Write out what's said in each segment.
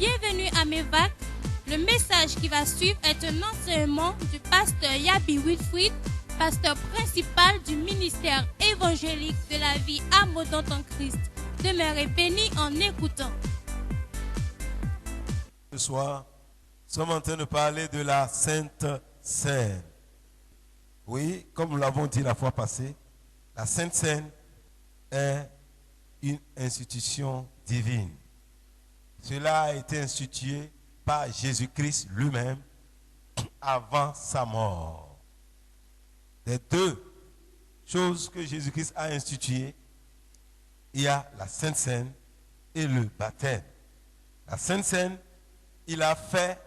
Bienvenue à Mévac. Le message qui va suivre est un enseignement du pasteur Yabi Wilfrid, pasteur principal du ministère évangélique de la vie abondante en Christ. Demeurez bénis en écoutant. Ce soir, nous sommes en train de parler de la Sainte Seine. Oui, comme nous l'avons dit la fois passée, la Sainte Seine est une institution divine. Cela a été institué par Jésus-Christ lui-même avant sa mort. Les deux choses que Jésus-Christ a instituées, il y a la Sainte Seine et le baptême. La Sainte Seine, il a fait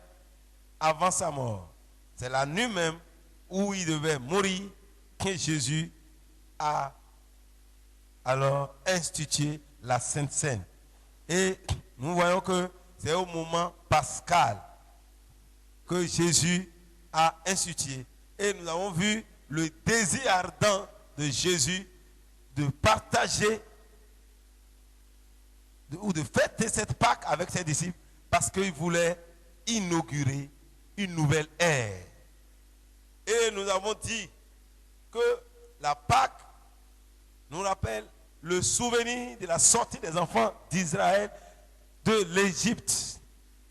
avant sa mort. C'est la nuit même où il devait mourir que Jésus a alors institué la Sainte Seine. Et nous voyons que c'est au moment pascal que Jésus a institué. Et nous avons vu le désir ardent de Jésus de partager ou de fêter cette Pâque avec ses disciples parce qu'il voulait inaugurer une nouvelle ère. Et nous avons dit que la Pâque nous rappelle le souvenir de la sortie des enfants d'Israël de l'Égypte,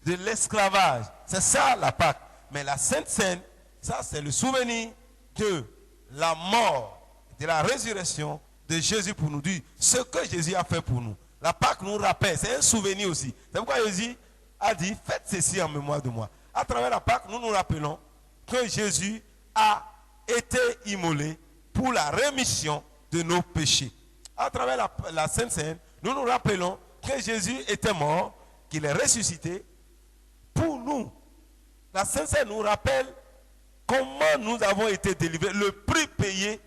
de l'esclavage. C'est ça la Pâque. Mais la Sainte Seine, ça c'est le souvenir de la mort, de la résurrection de Jésus pour nous dire ce que Jésus a fait pour nous. La Pâque nous rappelle, c'est un souvenir aussi. C'est pourquoi Jésus a dit, faites ceci en mémoire de moi. À travers la Pâque, nous nous rappelons que Jésus a été immolé pour la rémission de nos péchés. À travers la Sainte Seine, nous nous rappelons que Jésus était mort, qu'il est ressuscité pour nous. La Sainte Seine nous rappelle comment nous avons été délivrés, le prix payé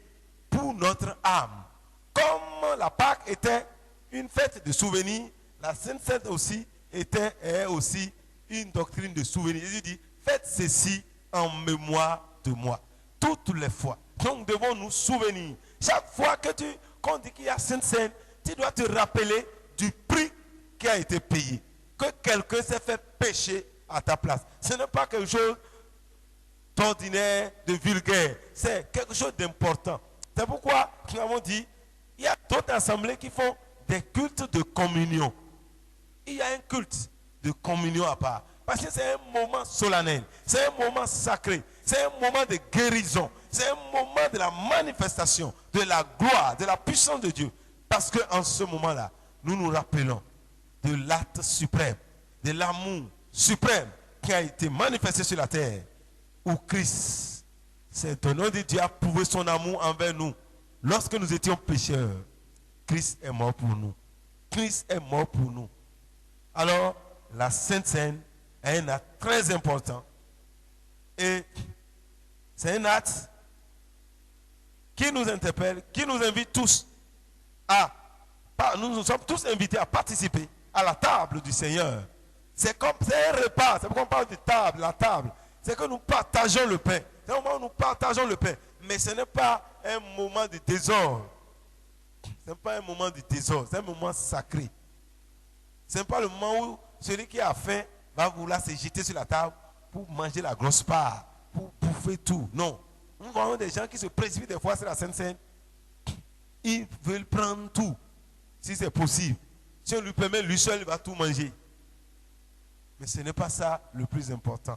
pour notre âme. Comme la Pâque était une fête de souvenirs, la Sainte Seine aussi est aussi une doctrine de souvenirs. Jésus dit, faites ceci en mémoire de moi. Toutes les fois. Donc nous devons nous souvenir. Chaque fois que qu'on dit qu'il y a Sainte Seine, tu dois te rappeler du prix qui a été payé. Que quelqu'un s'est fait pécher à ta place. Ce n'est pas quelque chose d'ordinaire, de vulgaire. C'est quelque chose d'important. C'est pourquoi nous avons dit, il y a d'autres assemblées qui font des cultes de communion. Il y a un culte de communion à part. Parce que c'est un moment solennel. C'est un moment sacré. C'est un moment de guérison. C'est un moment de la manifestation de la gloire, de la puissance de Dieu. Parce qu'en ce moment-là, nous nous rappelons de l'acte suprême, de l'amour suprême qui a été manifesté sur la terre. Où Christ s'est donné de Dieu a prouvé son amour envers nous. Lorsque nous étions pécheurs, Christ est mort pour nous. Christ est mort pour nous. Alors, la Sainte Seine est un acte très important. Et c'est un acte qui nous interpelle, qui nous invite tous nous sommes tous invités à participer à la table du Seigneur. C'est un repas, c'est pourquoi on parle de table, la table. C'est que nous partageons le pain. C'est un moment où nous partageons le pain. Mais ce n'est pas un moment de désordre. Ce n'est pas un moment de désordre, c'est un moment sacré. Ce n'est pas le moment où celui qui a faim va vouloir se jeter sur la table pour manger la grosse part, pour bouffer tout. Non. Nous voyons des gens qui se précipitent des fois sur la Sainte Seine. Ils veulent prendre tout, si c'est possible. Si on lui permet, lui seul, il va tout manger. Mais ce n'est pas ça le plus important.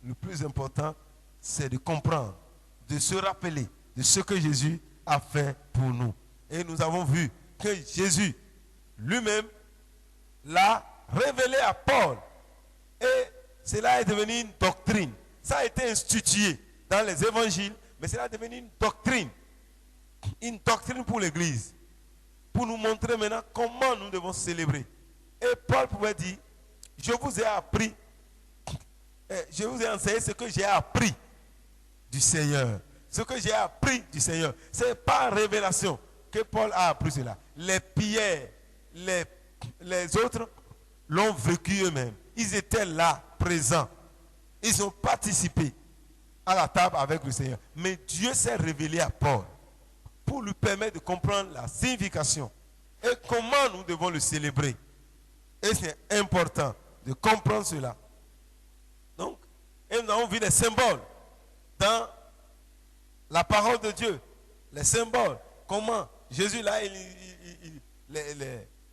Le plus important, c'est de comprendre, de se rappeler de ce que Jésus a fait pour nous. Et nous avons vu que Jésus lui-même l'a révélé à Paul. Et cela est devenu une doctrine. Ça a été institué dans les évangiles, mais cela est devenu une doctrine. Une doctrine pour l'Église. Pour nous montrer maintenant comment nous devons célébrer. Et Paul pouvait dire, je vous ai appris, je vous ai enseigné ce que j'ai appris du Seigneur. Ce que j'ai appris du Seigneur. C'est par révélation que Paul a appris cela. Les Pierre, les autres l'ont vécu eux-mêmes. Ils étaient là, présents. Ils ont participé à la table avec le Seigneur. Mais Dieu s'est révélé à Paul pour lui permettre de comprendre la signification et comment nous devons le célébrer. Et c'est important de comprendre cela. Donc, et nous avons vu des symboles dans la parole de Dieu. Les symboles, comment Jésus l'a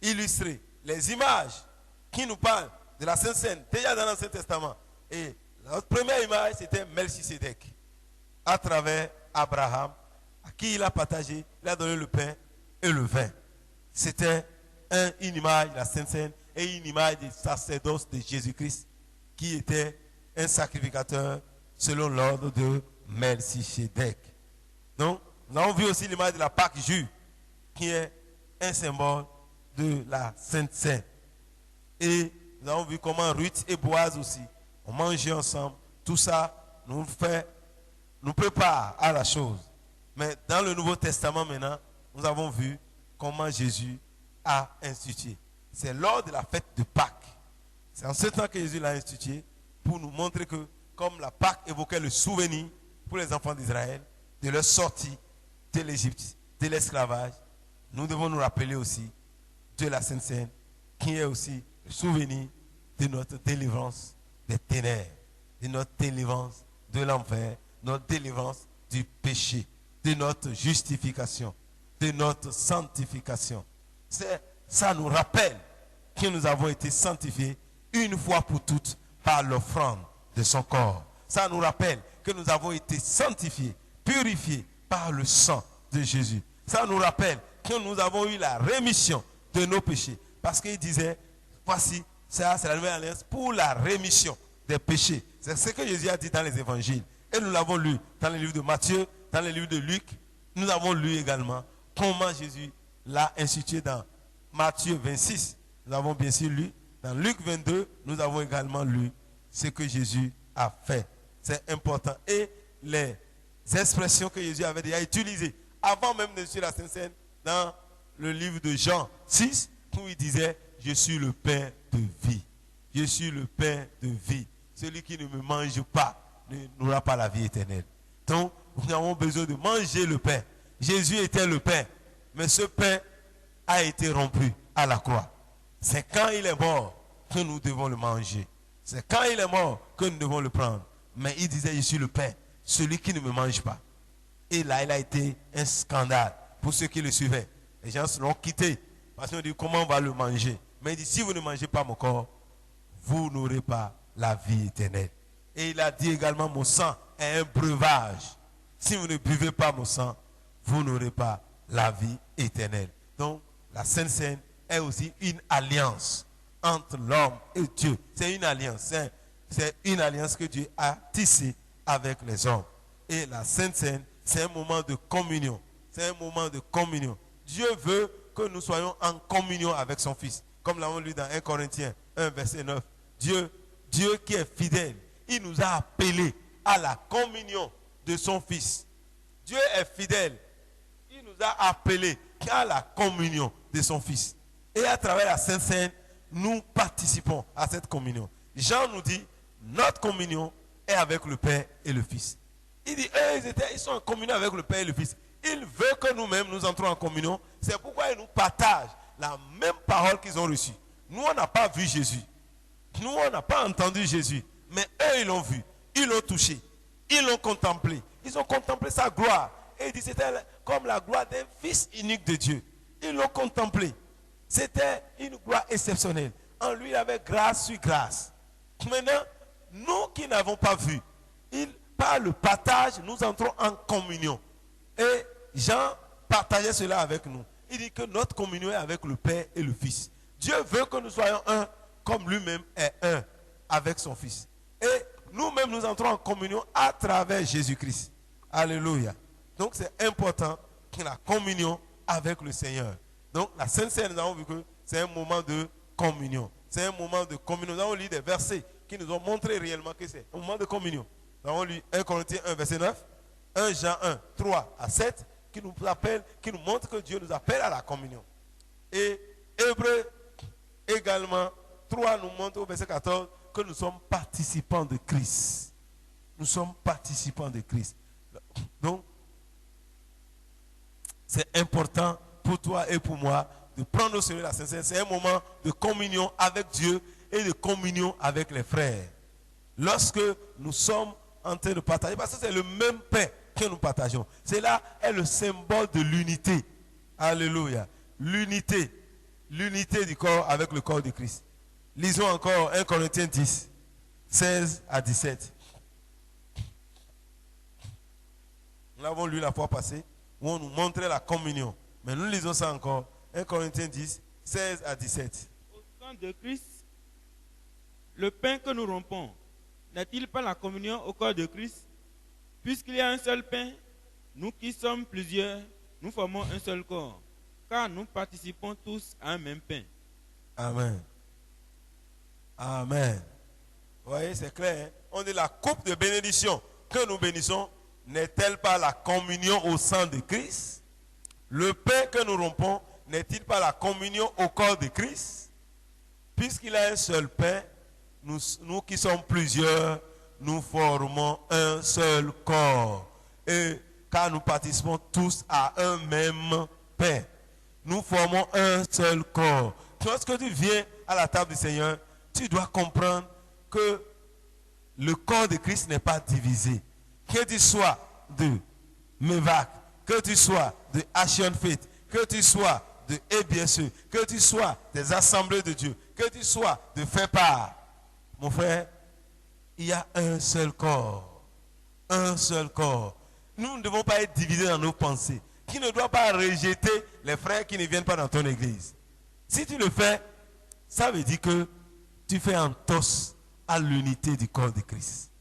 illustré. Les images qui nous parlent de la Sainte Seine, déjà dans l'Ancien Testament. Et notre première image, c'était Melchisédek, à travers Abraham, à qui il a partagé, il a donné le pain et le vin. C'était une image de la Sainte Seine et une image du sacerdoce de Jésus-Christ, qui était un sacrificateur selon l'ordre de Melchisédek. Donc, nous avons vu aussi l'image de la Pâque juive, qui est un symbole de la Sainte Seine. Et nous avons vu comment Ruth et Boaz aussi ont mangé ensemble. Tout ça nous prépare à la chose. Mais dans le Nouveau Testament maintenant, nous avons vu comment Jésus a institué. C'est lors de la fête de Pâques. C'est en ce temps que Jésus l'a institué pour nous montrer que, comme la Pâque évoquait le souvenir pour les enfants d'Israël de leur sortie de l'Égypte, de l'esclavage, nous devons nous rappeler aussi de la Sainte Seine, qui est aussi le souvenir de notre délivrance des ténèbres, de notre délivrance de l'enfer, notre délivrance du péché, de notre justification, de notre sanctification. Ça nous rappelle que nous avons été sanctifiés une fois pour toutes par l'offrande de son corps. Ça nous rappelle que nous avons été sanctifiés, purifiés par le sang de Jésus. Ça nous rappelle que nous avons eu la rémission de nos péchés. Parce qu'il disait, voici, ça c'est la nouvelle alliance pour la rémission des péchés. C'est ce que Jésus a dit dans les évangiles. Et nous l'avons lu dans les livres de Matthieu, dans les livres de Luc. Nous avons lu également comment Jésus l'a institué dans Matthieu 26. Nous avons bien sûr lu. Dans Luc 22, nous avons également lu ce que Jésus a fait. C'est important. Et les expressions que Jésus avait déjà utilisées avant même de sur la Sainte Seine, dans le livre de Jean 6, où il disait, je suis le pain de vie. Je suis le pain de vie. Celui qui ne me mange pas n'aura pas la vie éternelle. Donc, nous avons besoin de manger le pain. Jésus était le pain, mais ce pain a été rompu à la croix. C'est quand il est mort que nous devons le manger. C'est quand il est mort que nous devons le prendre. Mais il disait, je suis le pain, celui qui ne me mange pas. Et là, il a été un scandale pour ceux qui le suivaient. Les gens l'ont quitté parce qu'on dit, comment on va le manger? Mais il dit, si vous ne mangez pas mon corps, vous n'aurez pas la vie éternelle. Et il a dit également, mon sang est un breuvage. Si vous ne buvez pas mon sang, vous n'aurez pas la vie éternelle. Donc, la Sainte Seine est aussi une alliance entre l'homme et Dieu. C'est une alliance. C'est une alliance que Dieu a tissée avec les hommes. Et la Sainte Seine, c'est un moment de communion. C'est un moment de communion. Dieu veut que nous soyons en communion avec son Fils. Comme l'avons lu dans 1 Corinthiens 1, verset 9. Dieu qui est fidèle, il nous a appelés à la communion de son Fils. Dieu est fidèle. Il nous a appelés à la communion de son Fils. Et à travers la Sainte Seine, nous participons à cette communion. Jean nous dit, notre communion est avec le Père et le Fils. Il dit, ils sont en communion avec le Père et le Fils. Il veut que nous-mêmes nous entrons en communion. C'est pourquoi ils nous partagent la même parole qu'ils ont reçue. Nous, on n'a pas vu Jésus. Nous, on n'a pas entendu Jésus. Mais eux, ils l'ont vu. Ils l'ont touché. Ils l'ont contemplé. Ils ont contemplé sa gloire. Et il dit, c'était comme la gloire d'un Fils unique de Dieu. Ils l'ont contemplé. C'était une gloire exceptionnelle. En lui, il avait grâce sur grâce. Maintenant, nous qui n'avons pas vu, par le partage, nous entrons en communion. Et Jean partageait cela avec nous. Il dit que notre communion est avec le Père et le Fils. Dieu veut que nous soyons un, comme lui-même est un avec son Fils. Et nous-mêmes, nous entrons en communion à travers Jésus-Christ. Alléluia. Donc, c'est important que la communion avec le Seigneur. Donc, la Sainte Seine, nous avons vu que c'est un moment de communion. C'est un moment de communion. Nous avons lu des versets qui nous ont montré réellement que c'est un moment de communion. Nous avons lu 1 Corinthiens 1, verset 9, 1 Jean 1, 3 à 7, qui nous appelle, qui nous montre que Dieu nous appelle à la communion. Et Hébreux également, 3 nous montre au verset 14 que nous sommes participants de Christ. Nous sommes participants de Christ. Donc, c'est important pour toi et pour moi de prendre au sérieux la Sainte Seine. C'est un moment de communion avec Dieu et de communion avec les frères. Lorsque nous sommes en train de partager, parce que c'est le même pain que nous partageons. Cela est le symbole de l'unité. Alléluia. L'unité. L'unité du corps avec le corps de Christ. Lisons encore 1 Corinthiens 10, 16 à 17. Nous l'avons lu la fois passée, où on nous montrait la communion. Mais nous lisons ça encore. 1 Corinthiens 10, 16 à 17. Au sang de Christ, le pain que nous rompons, n'est-il pas la communion au corps de Christ? Puisqu'il y a un seul pain, nous qui sommes plusieurs, nous formons un seul corps, car nous participons tous à un même pain. Amen. Amen. Vous voyez, c'est clair. Hein? On dit la coupe de bénédiction que nous bénissons, n'est-elle pas la communion au sang de Christ? Le pain que nous rompons, n'est-il pas la communion au corps de Christ? Puisqu'il y a un seul pain, nous qui sommes plusieurs, nous formons un seul corps. Et car nous participons tous à un même pain. Nous formons un seul corps. Lorsque tu viens à la table du Seigneur, tu dois comprendre que le corps de Christ n'est pas divisé. Que tu sois de Mevac, que tu sois de Action Faith, que tu sois de EBSE, que tu sois des assemblées de Dieu, que tu sois de Faire Part. Mon frère, il y a un seul corps. Un seul corps. Nous ne devons pas être divisés dans nos pensées. Tu ne dois pas rejeter les frères qui ne viennent pas dans ton église. Si tu le fais, ça veut dire que tu fais entorse à l'unité du corps de Christ.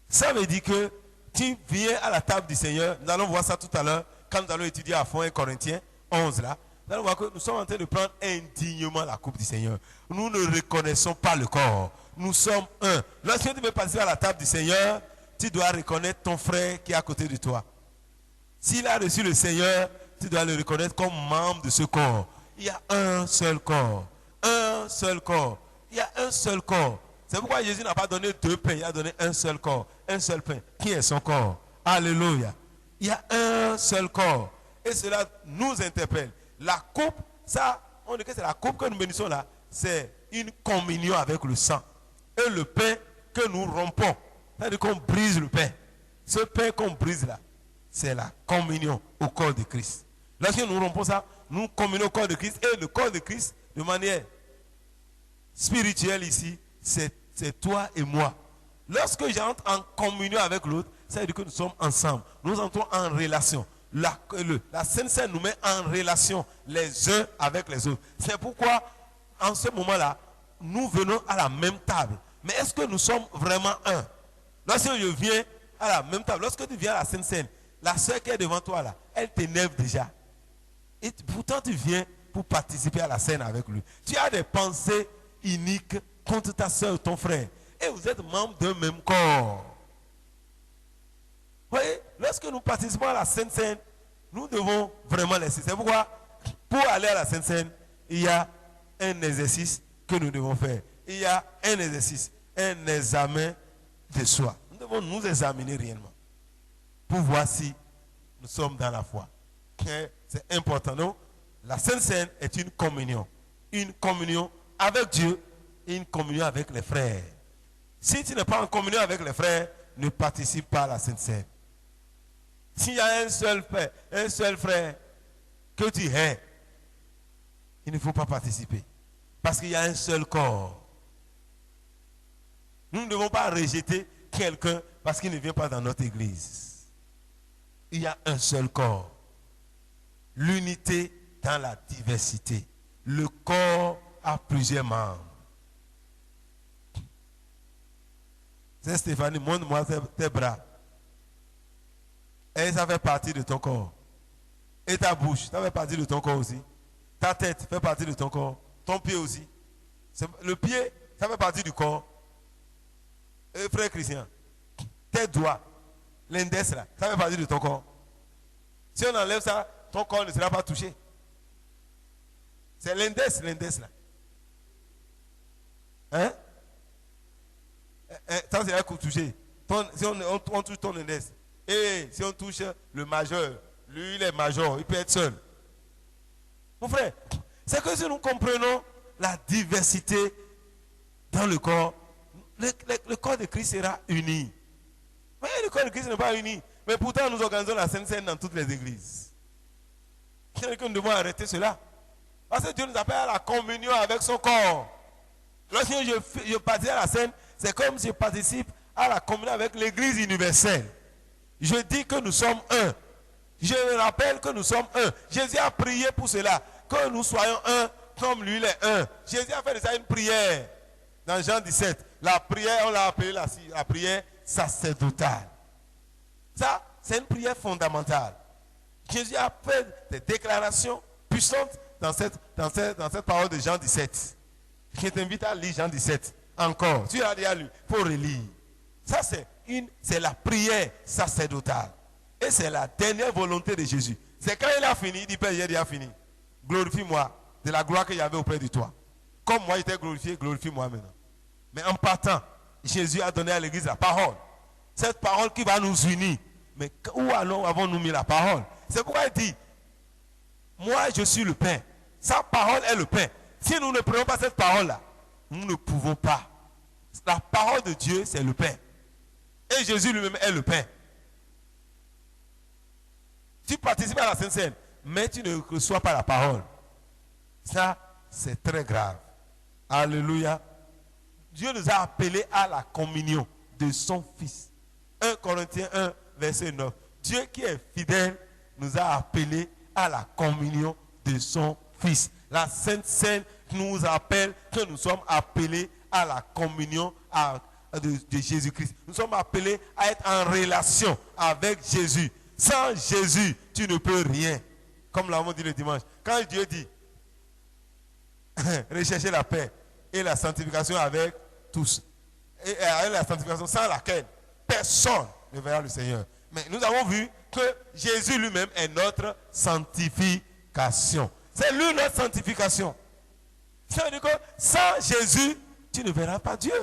Ça veut dire que tu viens à la table du Seigneur. Nous allons voir ça tout à l'heure quand nous allons étudier à fond 1 Corinthiens 11 là. Nous allons voir que nous sommes en train de prendre indignement la coupe du Seigneur. Nous ne reconnaissons pas le corps. Nous sommes un. Lorsque tu veux passer à la table du Seigneur, tu dois reconnaître ton frère qui est à côté de toi. S'il a reçu le Seigneur, tu dois le reconnaître comme membre de ce corps. Il y a un seul corps. Un seul corps. Il y a un seul corps. C'est pourquoi Jésus n'a pas donné deux pains, il a donné un seul corps. Un seul pain. Qui est son corps? Alléluia. Il y a un seul corps. Et cela nous interpelle. La coupe, ça, on dit que c'est la coupe que nous bénissons là, c'est une communion avec le sang. Et le pain que nous rompons, c'est-à-dire qu'on brise le pain. Ce pain qu'on brise là, c'est la communion au corps de Christ. Lorsque nous rompons ça, nous communions au corps de Christ. Et le corps de Christ, de manière spirituelle ici, c'est toi et moi. Lorsque j'entre en communion avec l'autre, ça veut dire que nous sommes ensemble. Nous entrons en relation. La Sainte Seine nous met en relation les uns avec les autres. C'est pourquoi, en ce moment-là, nous venons à la même table. Mais est-ce que nous sommes vraiment un? Lorsque je viens à la même table, lorsque tu viens à la Sainte Seine, la soeur qui est devant toi là, elle t'énerve déjà. Et pourtant tu viens pour participer à la scène avec lui. Tu as des pensées iniques contre ta soeur ou ton frère. Et vous êtes membres d'un même corps. Vous voyez, lorsque nous participons à la Sainte Seine, nous devons vraiment laisser. C'est pourquoi, pour aller à la Sainte Seine, il y a un exercice que nous devons faire. Il y a un exercice, un examen de soi. Nous devons nous examiner réellement pour voir si nous sommes dans la foi. C'est important, non? La Sainte Seine est une communion avec Dieu et une communion avec les frères. Si tu n'es pas en communion avec les frères, ne participe pas à la Sainte Seine. S'il y a un seul frère que tu hais, il ne faut pas participer. Parce qu'il y a un seul corps. Nous ne devons pas rejeter quelqu'un parce qu'il ne vient pas dans notre église. Il y a un seul corps. L'unité dans la diversité. Le corps a plusieurs membres. C'est Stéphanie, montre-moi tes bras. Et ça fait partie de ton corps. Et ta bouche, ça fait partie de ton corps aussi. Ta tête fait partie de ton corps. Ton pied aussi. Le pied, ça fait partie du corps. Et frère Christian, tes doigts, l'index là, ça fait partie de ton corps. Si on enlève ça, ton corps ne sera pas touché. C'est l'index là. Hein? Ça c'est un coup touché. Si on touche ton index. Et si on touche le majeur, lui il est major, il peut être seul. Mon frère, c'est que si nous comprenons la diversité dans le corps, le corps de Christ sera uni. Mais le corps de Christ n'est pas uni. Mais pourtant, nous organisons la Sainte Seine dans toutes les églises. C'est que nous devons arrêter cela. Parce que Dieu nous appelle à la communion avec son corps. Lorsque je participe à la Seine, c'est comme si je participe à la communion avec l'Église universelle. Je dis que nous sommes un. Je rappelle que nous sommes un. Jésus a prié pour cela. Que nous soyons un comme lui il est un. Jésus a fait de ça une prière. Dans Jean 17. La prière, on l'a appelée la prière sacerdotale. Ça, c'est une prière fondamentale. Jésus a fait des déclarations puissantes dans cette parole de Jean 17. Je t'invite à lire Jean 17. Encore. Tu l'as déjà lu. Il faut relire. Ça, c'est la prière sacerdotale. Et c'est la dernière volonté de Jésus. C'est quand il a fini, il dit, Père, j'ai déjà fini. Glorifie-moi de la gloire qu'il y avait auprès de toi. Comme moi, j'étais glorifié, glorifie-moi maintenant. Mais en partant, Jésus a donné à l'église la parole. Cette parole qui va nous unir. Mais où avons-nous mis la parole? C'est pourquoi il dit, moi je suis le pain. Sa parole est le pain. Si nous ne prenons pas cette parole-là, nous ne pouvons pas. La parole de Dieu, c'est le pain. Et Jésus lui-même est le pain. Tu participes à la Sainte Seine, mais tu ne reçois pas la parole. Ça, c'est très grave. Alléluia. Dieu nous a appelés à la communion de son Fils. 1 Corinthiens 1, verset 9. Dieu qui est fidèle nous a appelés à la communion de son Fils. La Sainte Seine nous appelle que nous sommes appelés à la communion de Jésus-Christ. Nous sommes appelés à être en relation avec Jésus. Sans Jésus, tu ne peux rien. Comme l'avons dit le dimanche. Quand Dieu dit, recherchez la paix et la sanctification avec tous. Et avec la sanctification sans laquelle personne ne verra le Seigneur. Mais nous avons vu que Jésus lui-même est notre sanctification. C'est lui notre sanctification. Ça veut dire que sans Jésus, tu ne verras pas Dieu.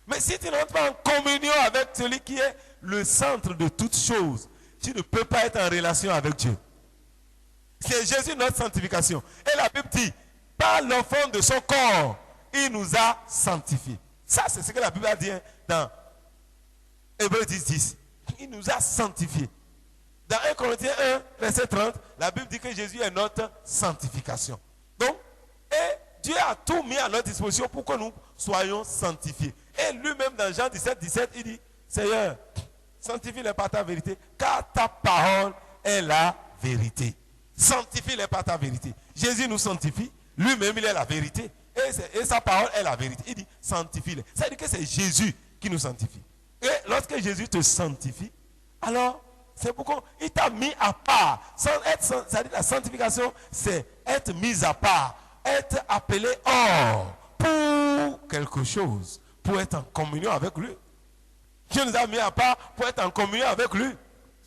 Mais si tu n'entres pas en communion avec celui qui est le centre de toutes choses, tu ne peux pas être en relation avec Dieu. C'est Jésus notre sanctification. Et la Bible dit, par l'offrande de son corps, il nous a sanctifiés. Ça, c'est ce que la Bible a dit dans Hébreux 10, 10. Il nous a sanctifiés. Dans 1 Corinthiens 1, verset 30, la Bible dit que Jésus est notre sanctification. Donc, et Dieu a tout mis à notre disposition pour que nous soyons sanctifiés. Et lui-même, dans Jean 17, 17, il dit, Seigneur, sanctifie-les par ta vérité, car ta parole est la vérité. Sanctifie-les par ta vérité. Jésus nous sanctifie, lui-même il est la vérité, et sa parole est la vérité. Il dit, sanctifie-les. Ça veut dire que c'est Jésus qui nous sanctifie. Et lorsque Jésus te sanctifie, alors, c'est pourquoi il t'a mis à part. C'est-à-dire la sanctification, c'est être mis à part, être appelé hors pour quelque chose, pour être en communion avec lui. Dieu nous a mis à part pour être en communion avec lui.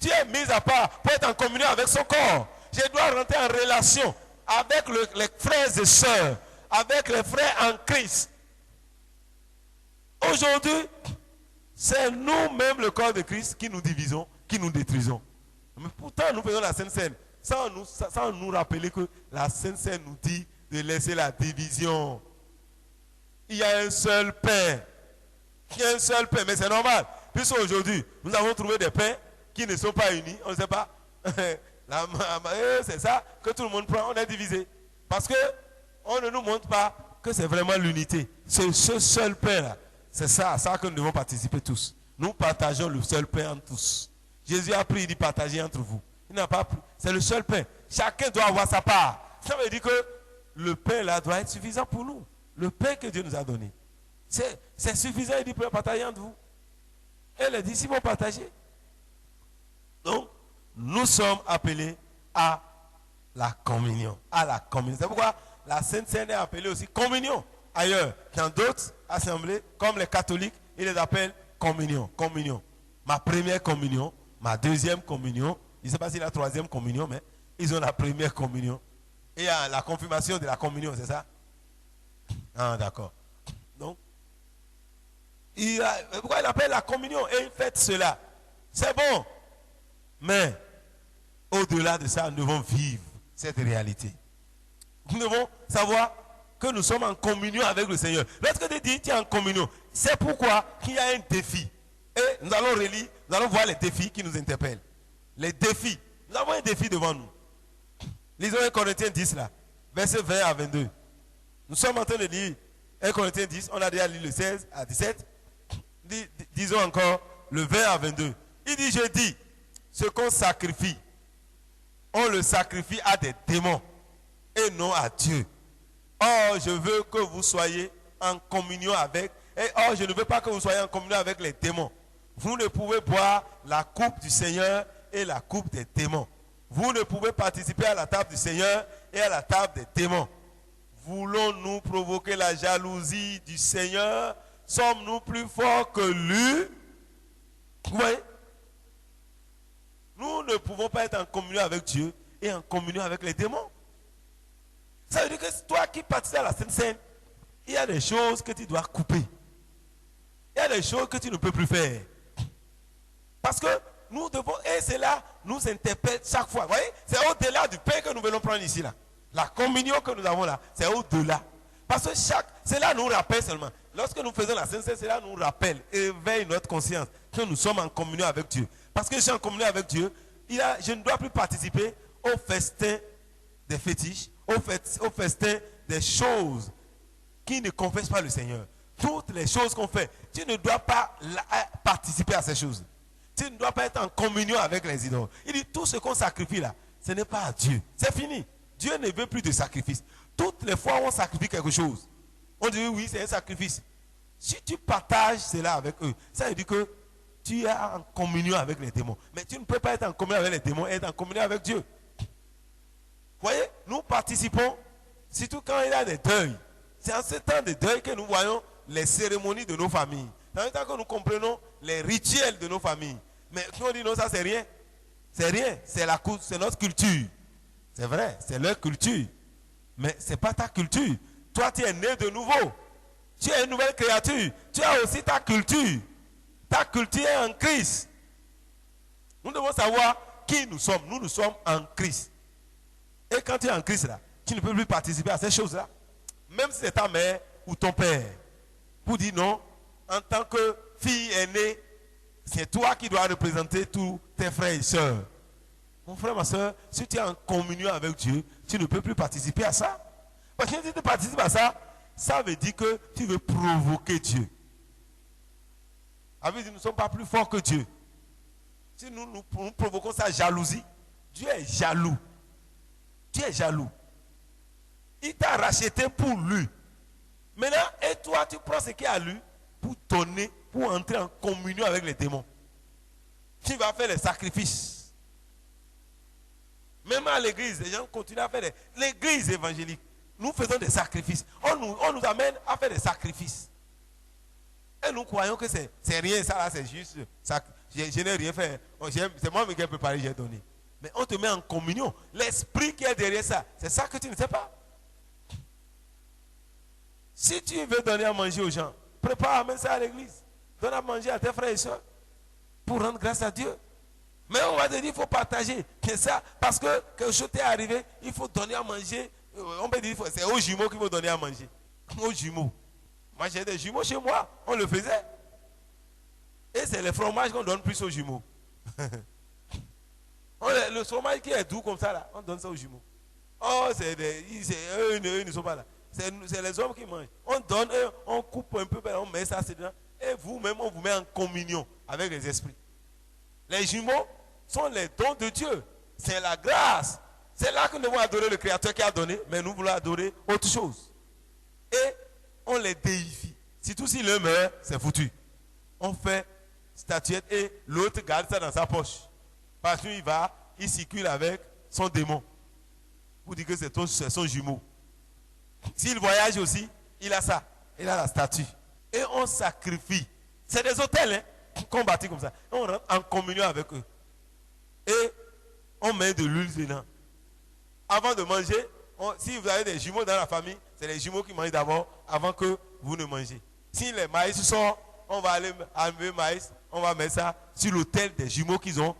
Dieu est mis à part pour être en communion avec son corps. Je dois rentrer en relation avec les frères et sœurs, avec les frères en Christ. Aujourd'hui, c'est nous-mêmes, le corps de Christ, qui nous divisons, qui nous détruisons. Mais pourtant, nous faisons la Sainte Seine sans nous rappeler que la Sainte Seine nous dit de laisser la division. Il y a un seul pain. Il y a un seul pain, mais c'est normal. Puisque aujourd'hui, nous avons trouvé des pains qui ne sont pas unis. On ne sait pas. C'est ça que tout le monde prend. On est divisé. Parce qu'on ne nous montre pas que c'est vraiment l'unité. C'est ce seul pain-là. C'est ça, à ça que nous devons participer tous. Nous partageons le seul pain entre tous. Jésus a pris, il dit partagez entre vous. Il n'a pas pris. C'est le seul pain. Chacun doit avoir sa part. Ça veut dire que le pain là doit être suffisant pour nous. Le pain que Dieu nous a donné. C'est suffisant, il dit pour partager entre vous. Et les disciples vont partager. Donc, nous sommes appelés à la communion. À la communion. C'est pourquoi la Sainte Seine est appelée aussi communion. Ailleurs, dans d'autres assemblées, comme les catholiques, ils les appellent communion. Communion. Ma première communion, ma deuxième communion, je ne sais pas si la troisième communion, mais ils ont la première communion. Et la confirmation de la communion, c'est ça? Ah, d'accord. Donc, pourquoi il appelle la communion? Et il fait cela. C'est bon. Mais, au-delà de ça, nous devons vivre cette réalité. Nous devons savoir que nous sommes en communion avec le Seigneur. Lorsque tu dis tu es en communion, c'est pourquoi qu'il y a un défi. Et nous allons relire, nous allons voir les défis qui nous interpellent. Les défis. Nous avons un défi devant nous. Lisons 1 Corinthiens 10 là, versets 20 à 22. Nous sommes en train de lire 1 Corinthiens 10, on a déjà lu le 16 à 17. Disons encore le 20 à 22. Il dit, je dis, ce qu'on sacrifie, on le sacrifie à des démons et non à Dieu. Or, je veux que vous soyez en communion avec, et or, je ne veux pas que vous soyez en communion avec les démons. Vous ne pouvez boire la coupe du Seigneur et la coupe des démons. Vous ne pouvez participer à la table du Seigneur et à la table des démons. Voulons-nous provoquer la jalousie du Seigneur? Sommes-nous plus forts que lui? Vous voyez? Nous ne pouvons pas être en communion avec Dieu et en communion avec les démons. Ça veut dire que toi qui participes à la Sainte Seine, il y a des choses que tu dois couper. Il y a des choses que tu ne peux plus faire. Parce que nous devons, et cela nous interpelle chaque fois. Vous voyez, c'est au-delà du pain que nous venons prendre ici. Là. La communion que nous avons là, c'est au-delà. Parce que cela nous rappelle seulement. Lorsque nous faisons la Sainte Seine, cela nous rappelle, éveille notre conscience que nous sommes en communion avec Dieu. Parce que je suis en communion avec Dieu, je ne dois plus participer au festin des fétiches, au festin des choses qui ne confessent pas le Seigneur. Toutes les choses qu'on fait, tu ne dois pas participer à ces choses. Tu ne dois pas être en communion avec les idoles. Il dit tout ce qu'on sacrifie là, ce n'est pas à Dieu. C'est fini. Dieu ne veut plus de sacrifice. Toutes les fois où on sacrifie quelque chose, on dit oui, c'est un sacrifice. Si tu partages cela avec eux, ça veut dire que tu es en communion avec les démons. Mais tu ne peux pas être en communion avec les démons et être en communion avec Dieu. Vous voyez, nous participons, surtout quand il y a des deuils. C'est en ce temps de deuil que nous voyons les cérémonies de nos familles. Dans le temps que nous comprenons les rituels de nos familles. Mais quand on dit non, ça c'est rien. C'est rien, c'est notre culture. C'est vrai, c'est leur culture. Mais ce n'est pas ta culture. Toi, tu es né de nouveau. Tu es une nouvelle créature. Tu as aussi ta culture. Ta culture est en Christ. Nous devons savoir qui nous sommes. Nous sommes en Christ. Et quand tu es en Christ, là, tu ne peux plus participer à ces choses-là. Même si c'est ta mère ou ton père. Pour dire non, en tant que fille aînée, c'est toi qui dois représenter tous tes frères et sœurs. Mon frère, ma soeur, si tu es en communion avec Dieu, tu ne peux plus participer à ça. Parce que si tu participes à ça, ça veut dire que tu veux provoquer Dieu. Avec nous ne sommes pas plus forts que Dieu. Si nous provoquons sa jalousie, Dieu est jaloux. Dieu est jaloux. Il t'a racheté pour lui. Maintenant, et toi, tu prends ce qui est à lui pour donner, pour entrer en communion avec les démons. Tu vas faire les sacrifices. Même à l'église, les gens continuent à faire l'église évangélique. Nous faisons des sacrifices. On nous amène à faire des sacrifices. Et nous croyons que c'est rien, ça là, c'est juste. Je n'ai rien fait. C'est moi qui ai préparé, j'ai donné. Mais on te met en communion. L'esprit qui est derrière ça, c'est ça que tu ne sais pas. Si tu veux donner à manger aux gens, prépare, amène ça à l'église. Donne à manger à tes frères et soeurs pour rendre grâce à Dieu. Mais on va te dire, il faut partager. C'est ça, parce que quelque chose t'est arrivé, il faut donner à manger. On peut dire, c'est aux jumeaux qu'il faut donner à manger. Aux jumeaux. Moi, j'ai des jumeaux chez moi, on le faisait. Et c'est le fromage qu'on donne plus aux jumeaux. Le fromage qui est doux comme ça, là, on donne ça aux jumeaux. Oh, eux ne sont pas là. C'est les hommes qui mangent. On donne, on coupe un peu, on met ça dedans. Et vous-même, on vous met en communion avec les esprits. Les jumeaux sont les dons de Dieu. C'est la grâce. C'est là que nous devons adorer le Créateur qui a donné, mais nous voulons adorer autre chose. Et on les déifie. Surtout si l'un meurt, c'est foutu. On fait statuette et l'autre garde ça dans sa poche. Parce qu'il circule avec son démon. Pour dire que c'est son jumeau. S'il voyage aussi, il a ça. Il a la statue. Et on sacrifie. C'est des hôtels qu'on bâtit comme ça. On rentre en communion avec eux. Et on met de l'huile dedans. Avant de manger, si vous avez des jumeaux dans la famille, c'est les jumeaux qui mangent d'abord avant que vous ne mangez. Si les maïs sortent, on va aller enlever le maïs, on va mettre ça sur l'autel des jumeaux qu'ils ont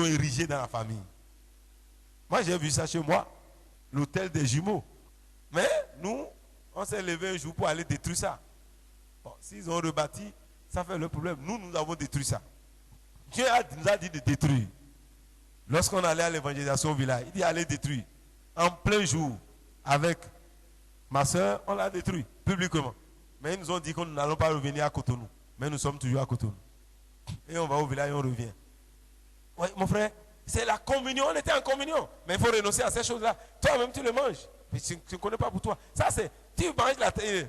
érigé dans la famille. Moi, j'ai vu ça chez moi. L'autel des jumeaux. Mais nous, On s'est levé un jour pour aller détruire ça. Bon, s'ils ont rebâti, ça fait le problème. Nous avons détruit ça. Dieu nous a dit de détruire. Lorsqu'on allait à l'évangélisation au village, il dit allez détruire. En plein jour, avec ma soeur, on l'a détruit publiquement. Mais ils nous ont dit que nous n'allons pas revenir à Cotonou. Mais nous sommes toujours à Cotonou. Et on va au village et on revient. Oui, mon frère, c'est la communion. On était en communion. Mais il faut renoncer à ces choses-là. Toi-même, tu le manges. Mais tu ne connais pas pour toi. Ça, c'est, tu manges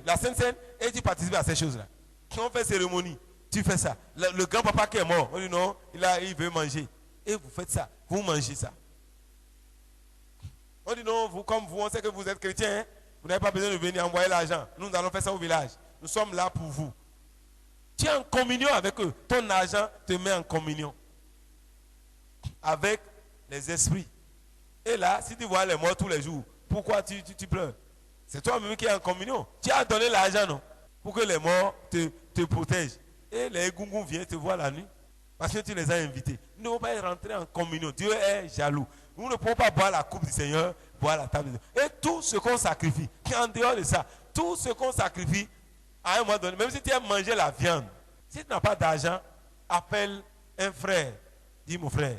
la Sainte Seine et tu participes à ces choses-là. Quand on fait cérémonie, tu fais ça. Le grand-papa qui est mort, on dit non, il veut manger. Et vous faites ça. Vous mangez ça. On dit non, vous, comme vous, on sait que vous êtes chrétien. Hein? Vous n'avez pas besoin de venir envoyer l'argent. Nous allons faire ça au village. Nous sommes là pour vous. Tu es en communion avec eux. Ton argent te met en communion avec les esprits. Et là, si tu vois les morts tous les jours, pourquoi tu pleures? C'est toi-même qui es en communion. Tu as donné l'argent, non? Pour que les morts te protègent. Et les gungus viennent te voir la nuit. Parce que tu les as invités. Nous ne pouvons pas rentrer en communion. Dieu est jaloux. Nous ne pouvons pas boire la coupe du Seigneur, boire la table du Seigneur. Et tout ce qu'on sacrifie, en dehors de ça, tout ce qu'on sacrifie, à un moment donné, même si tu aimes manger la viande, si tu n'as pas d'argent, appelle un frère. Dis mon frère,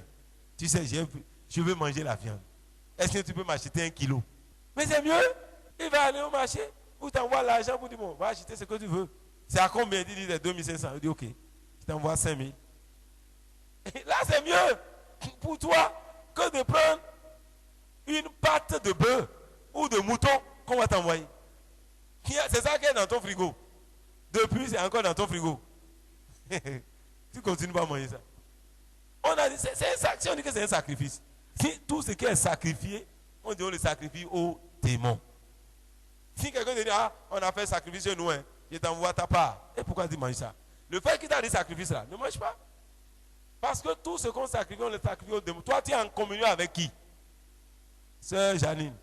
tu sais, je veux manger la viande. Est-ce que tu peux m'acheter 1 kilo? Mais c'est mieux. Il va aller au marché, ou t'envoie l'argent pour dire, bon, va acheter ce que tu veux. C'est à combien? Il dit 2500. Il dit, ok, je t'envoie 5000. Et là, c'est mieux pour toi que de prendre une pâte de bœuf ou de mouton qu'on va t'envoyer. C'est ça qui est dans ton frigo. Depuis, c'est encore dans ton frigo. Tu continues pas à manger ça. On a dit, si on dit que c'est un sacrifice, si tout ce qui est sacrifié, on dit on le sacrifie aux démons. Si quelqu'un te dit, ah, on a fait sacrifice chez nous, hein, je t'envoie ta part. Et pourquoi tu manges ça? Le fait qu'il t'a dit sacrifice là, ne mange pas. Parce que tout ce qu'on sacrifie, on le sacrifie aux démons. Toi, tu es en communion avec qui? Sœur Janine.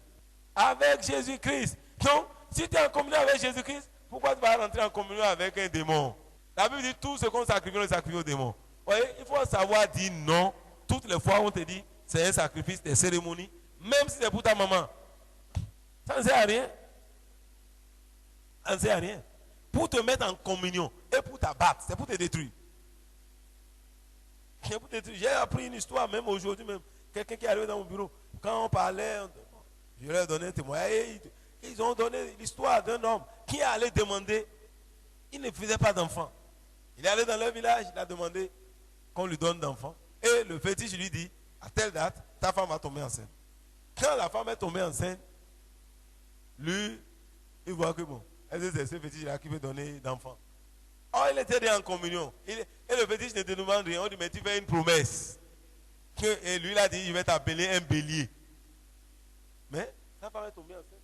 Avec Jésus-Christ. Donc, si tu es en communion avec Jésus-Christ, pourquoi tu vas rentrer en communion avec un démon? La Bible dit tout ce qu'on sacrifie, on le sacrifie aux démons. Vous voyez, il faut savoir dire non. Toutes les fois, on te dit, c'est un sacrifice, des cérémonies. Même si c'est pour ta maman. Ça ne sert à rien. Ça ne sert à rien. Pour te mettre en communion et pour t'abattre, c'est pour te détruire. J'ai appris une histoire, même aujourd'hui, même. Quelqu'un qui est arrivé dans mon bureau, quand on parlait, je leur ai donné un témoignage. Ils ont donné l'histoire d'un homme qui est allé demander, il ne faisait pas d'enfant. Il est allé dans leur village, il a demandé qu'on lui donne d'enfant. Et le fétiche lui dit, à telle date, ta femme va tomber enceinte. Quand la femme est tombée enceinte, lui, il voit que bon, c'est ce fétiche-là qui veut donner d'enfant. Oh, il était en communion. Et le fétiche ne te demande rien. On dit, mais tu fais une promesse. Et lui, il a dit, je vais t'appeler un bélier. Mais sa femme est tombée enceinte.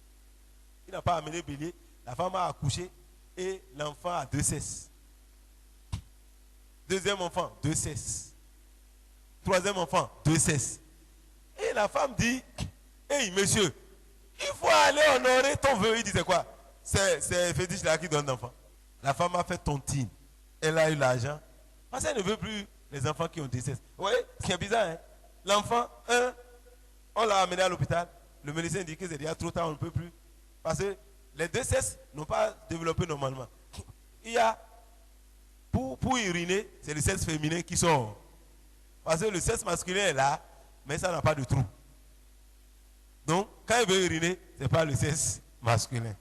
Il n'a pas amené bélier. La femme a accouché et l'enfant a 2 cesses. Deuxième enfant, 2 cesses. Troisième enfant, 2 cesses. Et la femme dit, hey monsieur, il faut aller honorer ton vœu. Il dit, c'est quoi? C'est le fétiche là qui donne l'enfant. La femme a fait tontine. Elle a eu l'argent. Parce qu'elle ne veut plus les enfants qui ont 2 cesses. Vous voyez, c'est bizarre, hein? L'enfant, on l'a amené à l'hôpital. Le médecin dit que c'est déjà trop tard, on ne peut plus. Parce que les 2 cesses n'ont pas développé normalement. Il y a, pour uriner, c'est le sexe féminin qui sort. Parce que le sexe masculin est là, mais ça n'a pas de trou. Donc, quand il veut uriner, ce n'est pas le sexe masculin.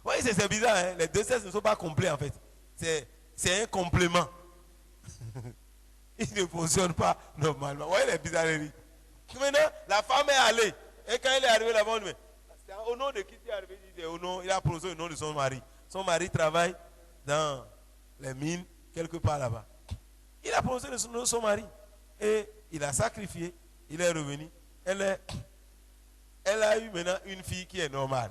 Oui, c'est bizarre, hein? Les 2 sexes ne sont pas complets en fait. C'est un complément. Il ne fonctionne pas normalement. Vous voyez les bizarreries. Maintenant, la femme est allée. Et quand elle est arrivée là-bas, on dit, mais au nom de qui tu es arrivé? Il a prononcé le nom de son mari. Son mari travaille dans les mines, quelque part là-bas. Il a prononcé le nom de son mari. Et il a sacrifié. Il est revenu. Elle a eu maintenant une fille qui est normale.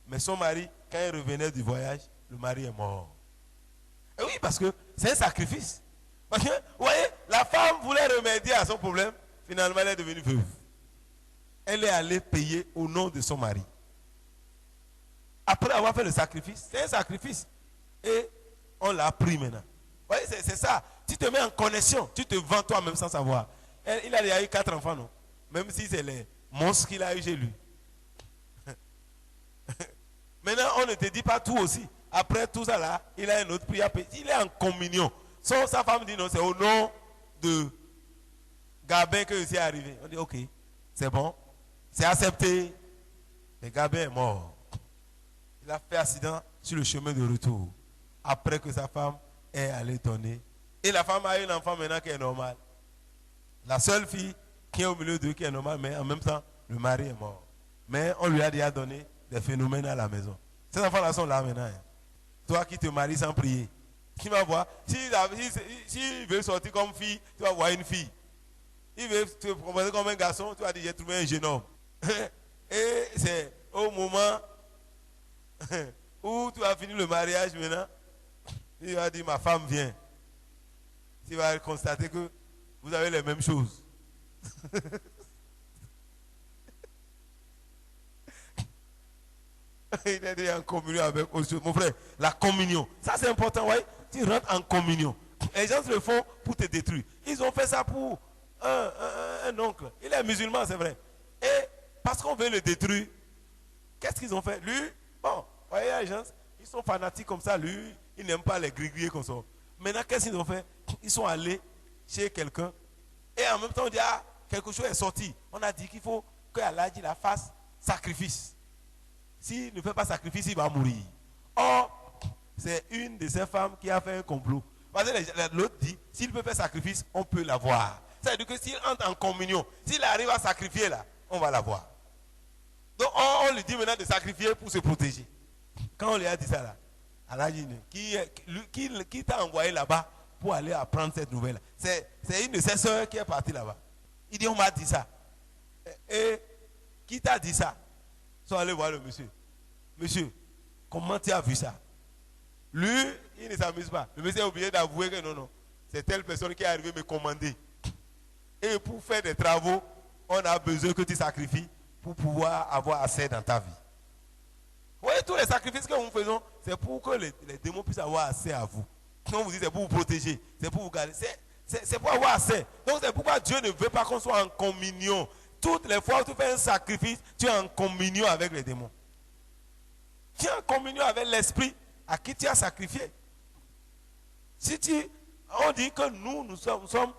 Mais son mari, quand il revenait du voyage, le mari est mort. Et oui, parce que c'est un sacrifice. Parce que, vous voyez, la femme voulait remédier à son problème. Finalement, elle est devenue veuve. Elle est allée payer au nom de son mari. Après avoir fait le sacrifice, c'est un sacrifice. Et on l'a pris maintenant. Vous voyez, c'est ça. Tu te mets en connexion. Tu te vends toi-même sans savoir. Il a déjà eu 4 enfants, non? Même si c'est les monstres qu'il a eu chez lui. Maintenant, on ne te dit pas tout aussi. Après tout ça là, il a une autre prière. Il est en communion. Sa femme dit non, c'est au nom de Gabin que je suis arrivé. On dit ok, c'est bon, c'est accepté. Mais Gabin est mort. Il a fait accident sur le chemin de retour. Après que sa femme est allée donner. Et la femme a eu un enfant maintenant qui est normal. La seule fille qui est au milieu d'eux qui est normale, mais en même temps, le mari est mort. Mais on lui a déjà donné des phénomènes à la maison. Ces enfants-là sont là maintenant. Hein. Toi qui te maries sans prier. Qui va voir? S'il veut sortir comme fille, tu vas voir une fille. Il veut te proposer comme un garçon, tu vas dire j'ai trouvé un jeune homme. Et c'est au moment où tu as fini le mariage maintenant, il va dire ma femme vient. Tu vas constater que vous avez les mêmes choses. Il est en communion avec autre. Mon frère, la communion, ça c'est important, ouais. Tu rentres en communion. Les gens le font pour te détruire. Ils ont fait ça pour un oncle. Il est musulman, c'est vrai. Et parce qu'on veut le détruire, qu'est-ce qu'ils ont fait? Lui, bon, voyez les gens, ils sont fanatiques comme ça. Lui, il n'aime pas les grigriers comme ça. Maintenant, qu'est-ce qu'ils ont fait? Ils sont allés chez quelqu'un. Et en même temps, on dit, ah, quelque chose est sorti. On a dit qu'il faut que Allah la fasse sacrifice. S'il ne fait pas sacrifice, il va mourir. Or, c'est une de ces femmes qui a fait un complot. Parce que l'autre dit, s'il peut faire sacrifice, on peut l'avoir. Ça veut dire que s'il entre en communion, s'il arrive à sacrifier là, on va l'avoir. Donc on lui dit maintenant de sacrifier pour se protéger. Quand on lui a dit ça là, Allah dit, qui t'a envoyé là-bas pour aller apprendre cette nouvelle? C'est une de ses soeurs qui est partie là-bas. Il dit, on m'a dit ça. Et qui t'a dit ça? Ils sont allés voir le monsieur. Monsieur, comment tu as vu ça? Lui, il ne s'amuse pas. Le monsieur a oublié d'avouer que non. C'est telle personne qui est arrivée me commander. Et pour faire des travaux, on a besoin que tu sacrifies pour pouvoir avoir accès dans ta vie. Vous voyez, tous les sacrifices que nous faisons, c'est pour que les démons puissent avoir accès à vous. Quand on vous dit c'est pour vous protéger, c'est pour vous garder, c'est pour avoir accès. Donc c'est pourquoi Dieu ne veut pas qu'on soit en communion. Toutes les fois où tu fais un sacrifice, tu es en communion avec les démons. Tu es en communion avec l'esprit à qui tu as sacrifié. On dit que nous sommes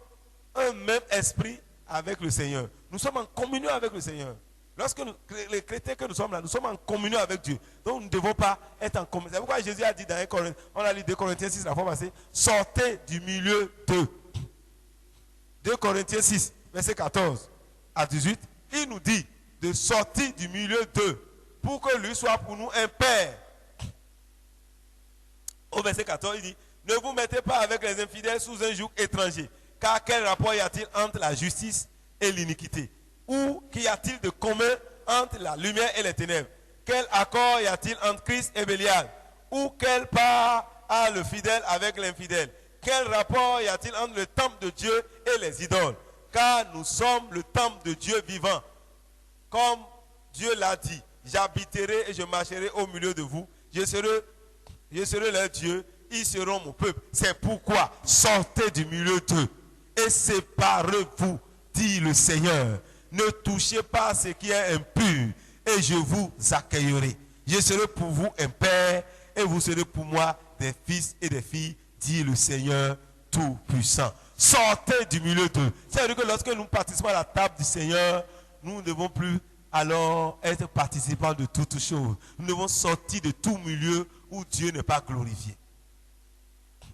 un même esprit avec le Seigneur. Nous sommes en communion avec le Seigneur. Lorsque les chrétiens que nous sommes là, nous sommes en communion avec Dieu. Donc nous ne devons pas être en communion. C'est pourquoi Jésus a dit dans 1 Corinthiens, on a lu 2 Corinthiens 6 la fois passée, sortez du milieu d'eux. 2 Corinthiens 6, verset 14 à 18, il nous dit de sortir du milieu d'eux pour que lui soit pour nous un père. Au verset 14, il dit, ne vous mettez pas avec les infidèles sous un joug étranger, car quel rapport y a-t-il entre la justice et l'iniquité? Ou qu'y a-t-il de commun entre la lumière et les ténèbres? Quel accord y a-t-il entre Christ et Bélial? Ou quelle part a le fidèle avec l'infidèle? Quel rapport y a-t-il entre le temple de Dieu et les idoles? Car nous sommes le temple de Dieu vivant. Comme Dieu l'a dit, j'habiterai et je marcherai au milieu de vous. Je serai leur Dieu, ils seront mon peuple. C'est pourquoi sortez du milieu d'eux et séparez-vous, dit le Seigneur. Ne touchez pas à ce qui est impur et je vous accueillerai. Je serai pour vous un père et vous serez pour moi des fils et des filles, dit le Seigneur Tout-Puissant. Sortez du milieu d'eux. C'est-à-dire que lorsque nous participons à la table du Seigneur, nous ne devons plus alors être participants de toutes choses. Nous devons sortir de tout milieu où Dieu n'est pas glorifié.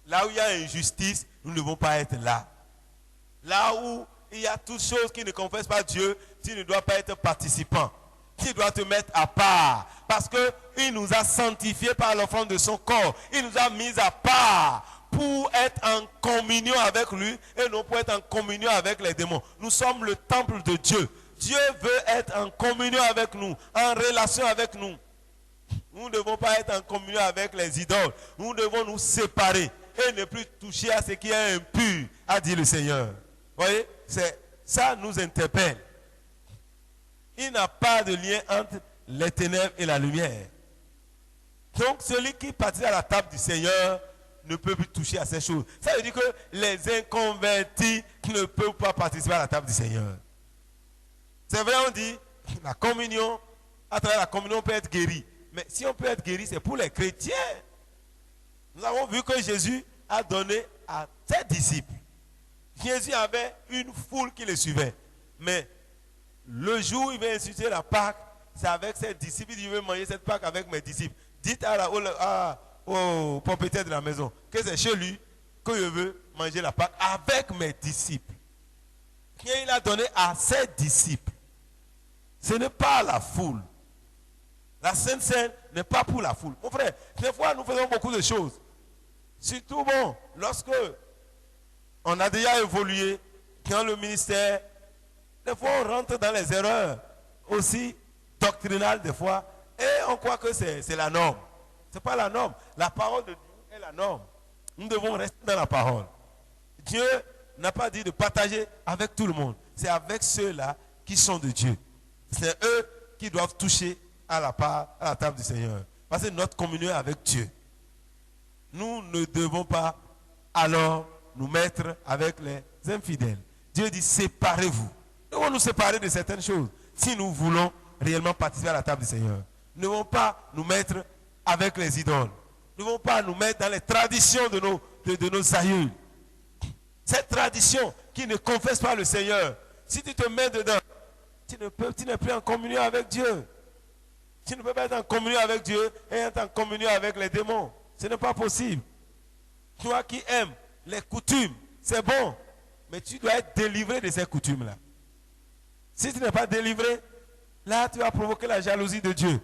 Là où il y a injustice, nous ne devons pas être là. Là où il y a toutes choses qui ne confessent pas Dieu, tu ne dois pas être participant. Tu dois te mettre à part. Parce qu'il nous a sanctifiés par l'offrande de son corps. Il nous a mis à part pour être en communion avec lui et non pour être en communion avec les démons. Nous sommes le temple de Dieu. Dieu veut être en communion avec nous, en relation avec nous. Nous ne devons pas être en communion avec les idoles. Nous devons nous séparer et ne plus toucher à ce qui est impur, a dit le Seigneur. Vous voyez, ça nous interpelle. Il n'y a pas de lien entre les ténèbres et la lumière. Donc celui qui participe à la table du Seigneur ne peut plus toucher à ces choses. Ça veut dire que les inconvertis ne peuvent pas participer à la table du Seigneur. C'est vrai, on dit, la communion, à travers la communion, on peut être guéri. Mais si on peut être guéri, c'est pour les chrétiens. Nous avons vu que Jésus a donné à ses disciples. Jésus avait une foule qui le suivait. Mais le jour où il va instituer la Pâque, c'est avec ses disciples. Il dit, je vais manger cette Pâque avec mes disciples. Dites au propriétaire de la maison que c'est chez lui que je veux manger la Pâque avec mes disciples. Et il a donné à ses disciples. Ce n'est pas la foule. La Sainte Seine n'est pas pour la foule. Mon frère, des fois nous faisons beaucoup de choses. Surtout lorsque on a déjà évolué dans le ministère, des fois on rentre dans les erreurs aussi doctrinales des fois et on croit que c'est la norme. Ce n'est pas la norme. La parole de Dieu est la norme. Nous devons rester dans la parole. Dieu n'a pas dit de partager avec tout le monde. C'est avec ceux-là qui sont de Dieu. C'est eux qui doivent toucher à la table du Seigneur. Parce que notre communion est avec Dieu. Nous ne devons pas alors nous mettre avec les infidèles. Dieu dit séparez-vous. Nous devons nous séparer de certaines choses si nous voulons réellement participer à la table du Seigneur. Nous ne devons pas nous mettre avec les idoles. Nous ne devons pas nous mettre dans les traditions de nos aïeux. Cette tradition qui ne confesse pas le Seigneur, si tu te mets dedans, tu n'es plus en communion avec Dieu. Tu ne peux pas être en communion avec Dieu et être en communion avec les démons. Ce n'est pas possible. Toi qui aimes les coutumes, c'est bon. Mais tu dois être délivré de ces coutumes-là. Si tu n'es pas délivré, là tu vas provoquer la jalousie de Dieu.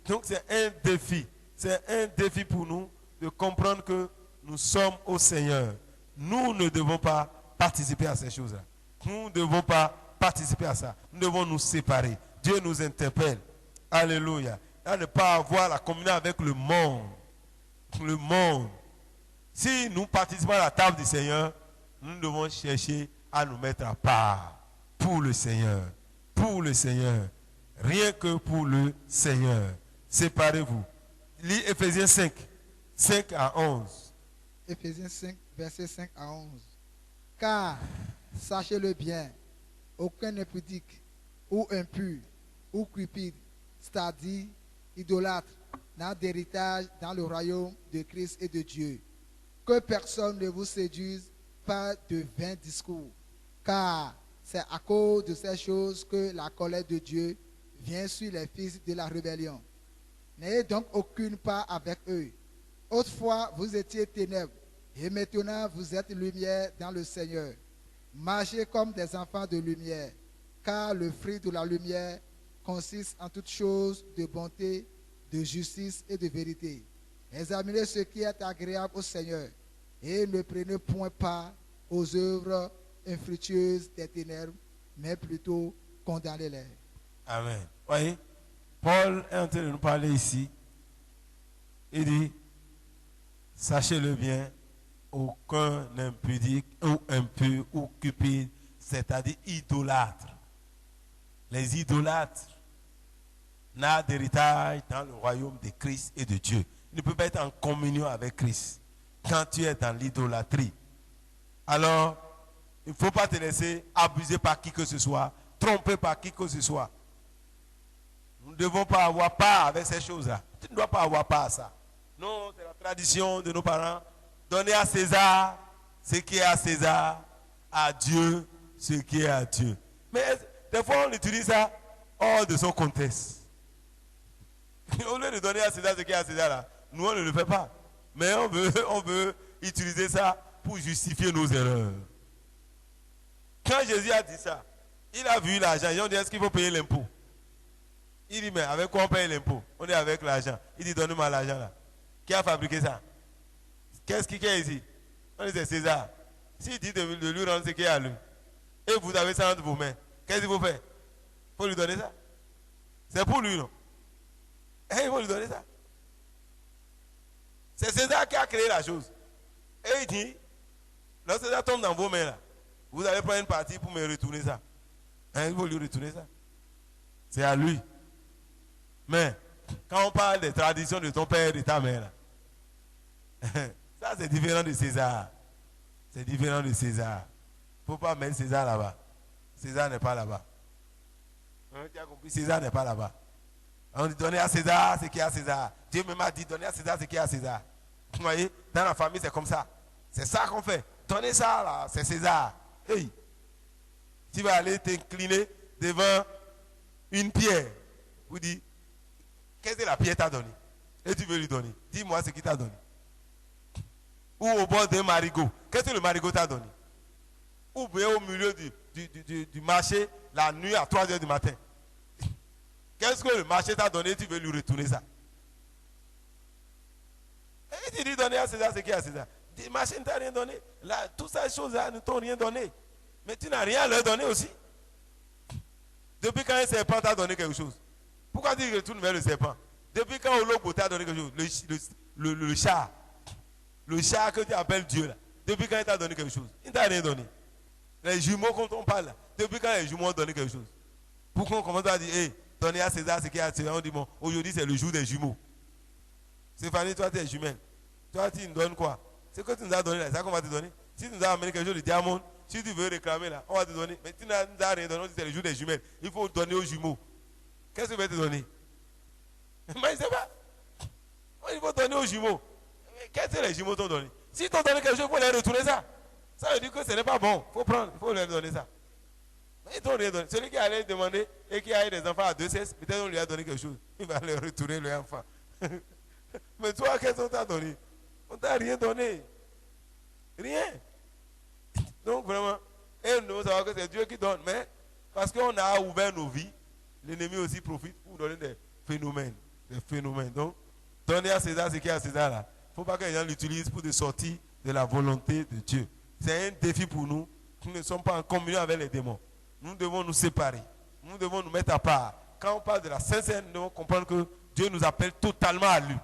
Donc c'est un défi. C'est un défi pour nous de comprendre que nous sommes au Seigneur. Nous ne devons pas participer à ces choses-là. Nous ne devons pas participer à ça. Nous devons nous séparer. Dieu nous interpelle. Alléluia. À ne pas avoir la communion avec le monde. Le monde. Si nous participons à la table du Seigneur, nous devons chercher à nous mettre à part pour le Seigneur. Pour le Seigneur. Rien que pour le Seigneur. Séparez-vous. Lis Éphésiens 5, 5 à 11. Éphésiens 5, versets 5 à 11. Car, sachez-le bien, aucun impudique ou impur ou cupide, c'est-à-dire idolâtre, n'a d'héritage dans le royaume de Christ et de Dieu. Que personne ne vous séduise par de vains discours, car c'est à cause de ces choses que la colère de Dieu vient sur les fils de la rébellion. N'ayez donc aucune part avec eux. Autrefois, vous étiez ténèbres, et maintenant vous êtes lumière dans le Seigneur. Marchez comme des enfants de lumière, car le fruit de la lumière consiste en toutes choses de bonté, de justice et de vérité. Examinez ce qui est agréable au Seigneur, et ne prenez point part aux œuvres infructueuses des ténèbres, mais plutôt condamnez-les. Amen. Voyez, Paul est en train de nous parler ici. Il dit, sachez-le bien, aucun impudique ou impur ou cupide, c'est-à-dire idolâtre. Les idolâtres n'ont d'héritage dans le royaume de Christ et de Dieu. Il ne peut pas être en communion avec Christ quand tu es dans l'idolâtrie. Alors, il ne faut pas te laisser abuser par qui que ce soit, tromper par qui que ce soit. Nous ne devons pas avoir part avec ces choses-là. Tu ne dois pas avoir part à ça. Non, c'est la tradition de nos parents. Donner à César ce qui est à César, à Dieu ce qui est à Dieu. Mais des fois, on utilise ça hors de son contexte. Au lieu de donner à César ce qui est à César, là, nous, on ne le fait pas. Mais on veut utiliser ça pour justifier nos erreurs. Quand Jésus a dit ça, il a vu l'argent. Ils ont dit, est-ce qu'il faut payer l'impôt? Il dit, mais avec quoi on paye l'impôt? On est avec l'argent. Il dit, donne-moi l'argent là. Qui a fabriqué ça? Qu'est-ce qui est ici? On dit, c'est César. S'il dit de lui rendre ce qui est à lui, et vous avez ça entre vos mains, qu'est-ce qu'il faut faire? Il faut lui donner ça. C'est pour lui, non? Et il faut lui donner ça. C'est César qui a créé la chose. Et il dit, lorsque César tombe dans vos mains là, vous allez prendre une partie pour me retourner ça. Il faut lui retourner ça. C'est à lui. Mais, quand on parle des traditions de ton père et de ta mère, là, ça c'est différent de César. C'est différent de César. Il ne faut pas mettre César là-bas. César n'est pas là-bas. Tu as compris? César n'est pas là-bas. On dit donner à César ce qui est à César. Dieu même a dit donner à César ce qui est à César. Vous voyez, dans la famille, c'est comme ça. C'est ça qu'on fait. Donner ça, là, c'est César. Hey. Tu vas aller t'incliner devant une pierre. Vous dites, qu'est-ce que la pierre t'a donné? Et tu veux lui donner. Dis-moi ce qu'il t'a donné. Ou au bord d'un marigot. Qu'est-ce que le marigot t'a donné? Ou bien au milieu du marché, la nuit à 3 h du matin. Qu'est-ce que le marché t'a donné? Tu veux lui retourner ça. Et tu dis donner à César ce qui est à César. Le marché ne t'a rien donné. Là, toutes ces choses-là ne t'ont rien donné. Mais tu n'as rien à leur donner aussi. Depuis quand un serpent t'a donné quelque chose? Pourquoi tu retournes vers le serpent? Depuis quand Ologo t'a donné quelque chose? Le chat. Le chat que tu appelles Dieu là. Depuis quand il t'a donné quelque chose? Il ne t'a rien donné. Les jumeaux quand on parle là. Depuis quand les jumeaux ont donné quelque chose? Pourquoi on commence à dire, hey, donner à César ce qui est à César? On dit, bon, aujourd'hui c'est le jour des jumeaux. Stéphanie, toi tu es jumelle. Toi tu nous donnes quoi? C'est que tu nous as donné là, c'est ça qu'on va te donner. Si tu nous as amené quelque chose de diamant, si tu veux réclamer là, on va te donner. Mais tu nous as rien donné, c'est le jour des jumelles. Il faut donner aux jumeaux. Qu'est-ce que tu veux te donner? Mais je ne sais pas. Il faut donner aux jumeaux. Qu'est-ce que les jumeaux t'ont donné? Si t'ont donné quelque chose, il faut leur retourner ça. Ça veut dire que ce n'est pas bon. Il faut prendre, il faut leur donner ça. Mais ils t'ont rien donné. Celui qui allait demander et qui a eu des enfants à 2 cesses, peut-être on lui a donné quelque chose. Il va leur retourner leur enfant. Mais toi, qu'est-ce qu'on t'a donné? On t'a rien donné. Rien. Donc vraiment, et nous savons que c'est Dieu qui donne. Mais parce qu'on a ouvert nos vies, l'ennemi aussi profite pour donner des phénomènes. Des phénomènes. Donc, donner à César ce qui est à César là. Il ne faut pas que les gens l'utilisent pour des sorties de la volonté de Dieu. C'est un défi pour nous. Nous ne sommes pas en communion avec les démons. Nous devons nous séparer. Nous devons nous mettre à part. Quand on parle de la Sainte Seine, nous devons comprendre que Dieu nous appelle totalement à lui.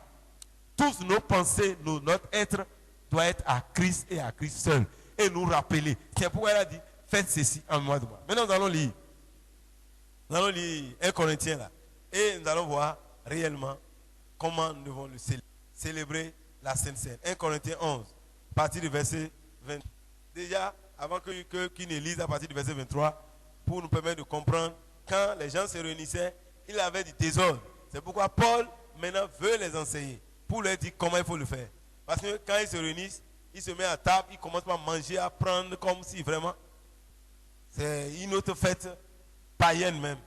Tous nos pensées, notre être doit être à Christ et à Christ seul. Et nous rappeler. C'est pourquoi elle a dit, faites ceci en mémoire de moi. Maintenant, nous allons lire. Nous allons lire 1 Corinthiens là. Et nous allons voir réellement comment nous devons le célébrer la Sainte Seine. 1 Corinthiens 11, à partir du verset 20. Déjà, avant qu'il ne lise à partir du verset 23, pour nous permettre de comprendre, quand les gens se réunissaient, il avait du désordre. C'est pourquoi Paul, maintenant, veut les enseigner, pour leur dire comment il faut le faire. Parce que quand ils se réunissent, ils se mettent à table, ils commencent à manger, à prendre comme si vraiment, c'est une autre fête païenne même.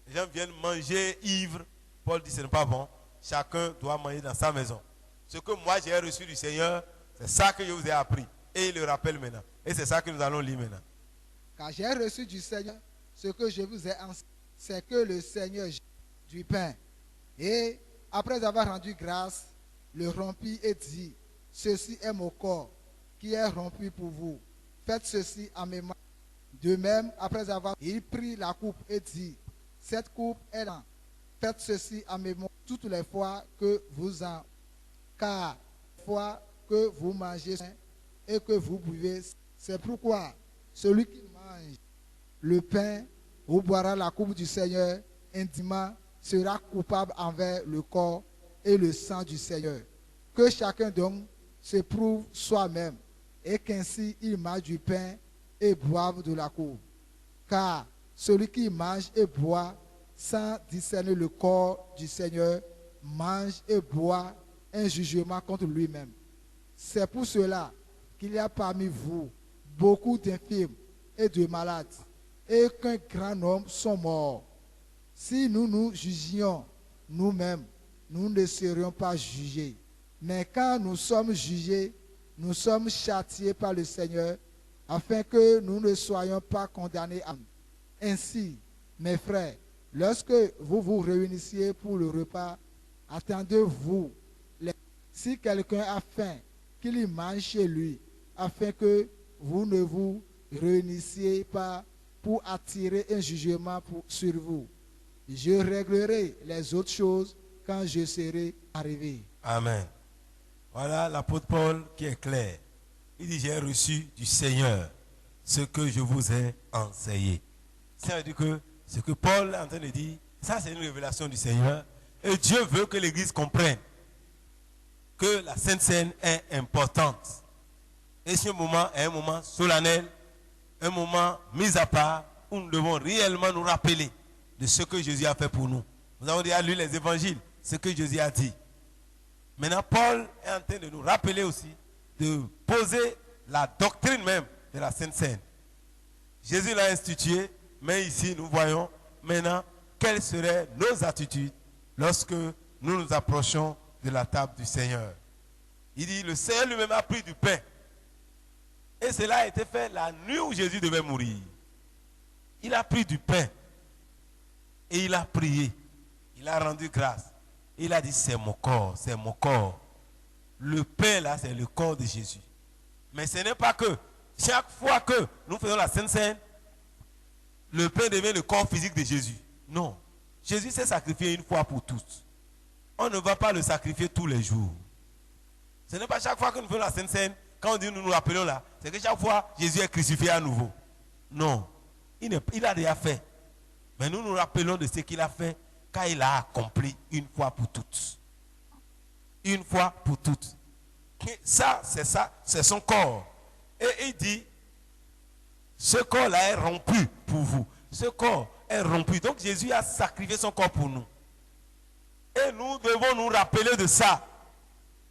Les gens viennent manger ivres. Paul dit, ce n'est pas bon. Chacun doit manger dans sa maison. Ce que moi j'ai reçu du Seigneur, c'est ça que je vous ai appris. Et il le rappelle maintenant. Et c'est ça que nous allons lire maintenant. Car j'ai reçu du Seigneur ce que je vous ai enseigné, c'est que le Seigneur du pain. Et après avoir rendu grâce, le rompit et dit, ceci est mon corps qui est rompu pour vous. Faites ceci en mémoire. De même, après avoir, il prit la coupe et dit, cette coupe est là. Faites ceci en mémoire toutes les fois que vous en... Car fois que vous mangez et que vous buvez, c'est pourquoi celui qui mange le pain ou boira la coupe du Seigneur indimement sera coupable envers le corps et le sang du Seigneur. Que chacun donc se prouve soi-même et qu'ainsi il mange du pain et boive de la coupe. Car celui qui mange et boit sans discerner le corps du Seigneur mange et boit un jugement contre lui-même. C'est pour cela qu'il y a parmi vous beaucoup d'infirmes et de malades, et qu'un grand nombre sont morts. Si nous nous jugions nous-mêmes, nous ne serions pas jugés. Mais quand nous sommes jugés, nous sommes châtiés par le Seigneur, afin que nous ne soyons pas condamnés à nous. Ainsi, mes frères, lorsque vous vous réunissiez pour le repas, attendez-vous. Si quelqu'un a faim, qu'il y mange chez lui, afin que vous ne vous réunissiez pas pour attirer un jugement sur vous. Je réglerai les autres choses quand je serai arrivé. Amen. Voilà l'apôtre Paul qui est clair. Il dit, j'ai reçu du Seigneur ce que je vous ai enseigné. Ça veut dire que ce que Paul est en train de dire, ça c'est une révélation du Seigneur. Et Dieu veut que l'Église comprenne que la Sainte Seine est importante. Et ce moment est un moment solennel, un moment mis à part, où nous devons réellement nous rappeler de ce que Jésus a fait pour nous. Nous avons déjà lu les évangiles, ce que Jésus a dit. Maintenant, Paul est en train de nous rappeler aussi, de poser la doctrine même de la Sainte Seine. Jésus l'a institué, mais ici nous voyons maintenant quelles seraient nos attitudes lorsque nous nous approchons de la table du Seigneur. Il dit, le Seigneur lui-même a pris du pain. Et cela a été fait la nuit où Jésus devait mourir. Il a pris du pain et il a prié. Il a rendu grâce. Il a dit, c'est mon corps, c'est mon corps. Le pain là, c'est le corps de Jésus. Mais ce n'est pas que chaque fois que nous faisons la Sainte Seine, le pain devient le corps physique de Jésus. Non. Jésus s'est sacrifié une fois pour toutes. On ne va pas le sacrifier tous les jours. Ce n'est pas chaque fois que nous faisons la Sainte Seine, quand on dit nous nous rappelons là, c'est que chaque fois Jésus est crucifié à nouveau. Non. Il a déjà fait. Mais nous nous rappelons de ce qu'il a fait quand il a accompli une fois pour toutes. Une fois pour toutes. Et ça, c'est son corps. Et il dit, ce corps-là est rompu pour vous. Ce corps est rompu. Donc Jésus a sacrifié son corps pour nous. Et nous devons nous rappeler de ça.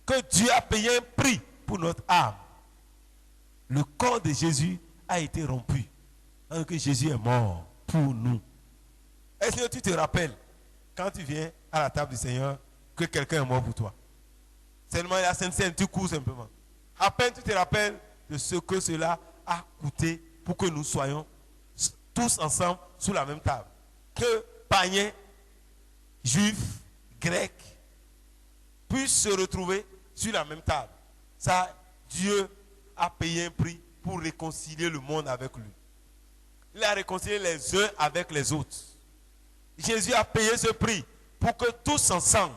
Que Dieu a payé un prix pour notre âme. Le corps de Jésus a été rompu. Donc Jésus est mort pour nous. Est-ce que tu te rappelles, quand tu viens à la table du Seigneur, que quelqu'un est mort pour toi? Seulement la Sainte Seine, tu cours simplement. À peine tu te rappelles de ce que cela a coûté pour que nous soyons tous ensemble sous la même table. Que païens, juifs, grecs puissent se retrouver sur la même table. Ça, Dieu a payé un prix pour réconcilier le monde avec lui. Il a réconcilié les uns avec les autres. Jésus a payé ce prix pour que tous ensemble,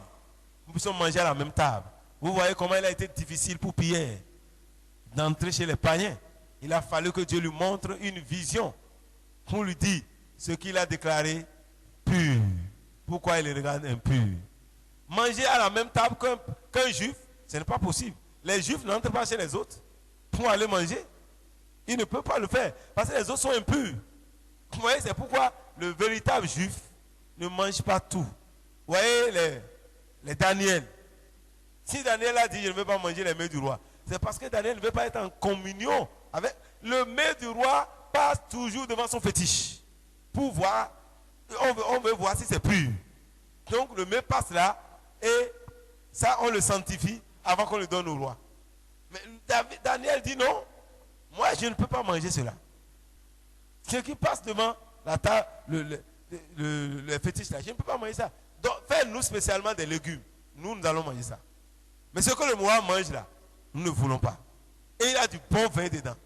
nous puissions manger à la même table. Vous voyez comment il a été difficile pour Pierre d'entrer chez les païens. Il a fallu que Dieu lui montre une vision pour lui dire ce qu'il a déclaré pur. Pourquoi il le regarde impur? Manger à la même table qu'un juif, ce n'est pas possible. Les juifs n'entrent pas chez les autres pour aller manger. Ils ne peuvent pas le faire parce que les autres sont impurs. Vous voyez, c'est pourquoi le véritable juif ne mange pas tout. Vous voyez les Daniel. Si Daniel a dit je ne veux pas manger les mets du roi, c'est parce que Daniel ne veut pas être en communion avec le mets du roi. Passe toujours devant son fétiche pour voir. On veut voir si c'est pur. Donc le mets passe là et ça on le sanctifie avant qu'on le donne au roi. Mais Daniel dit non, moi je ne peux pas manger cela. Ceux qui passent devant la table, le fétiche là, je ne peux pas manger ça. Donc fais-nous spécialement des légumes. Nous allons manger ça. Mais ce que le roi mange là, nous ne voulons pas. Et il a du bon vin dedans.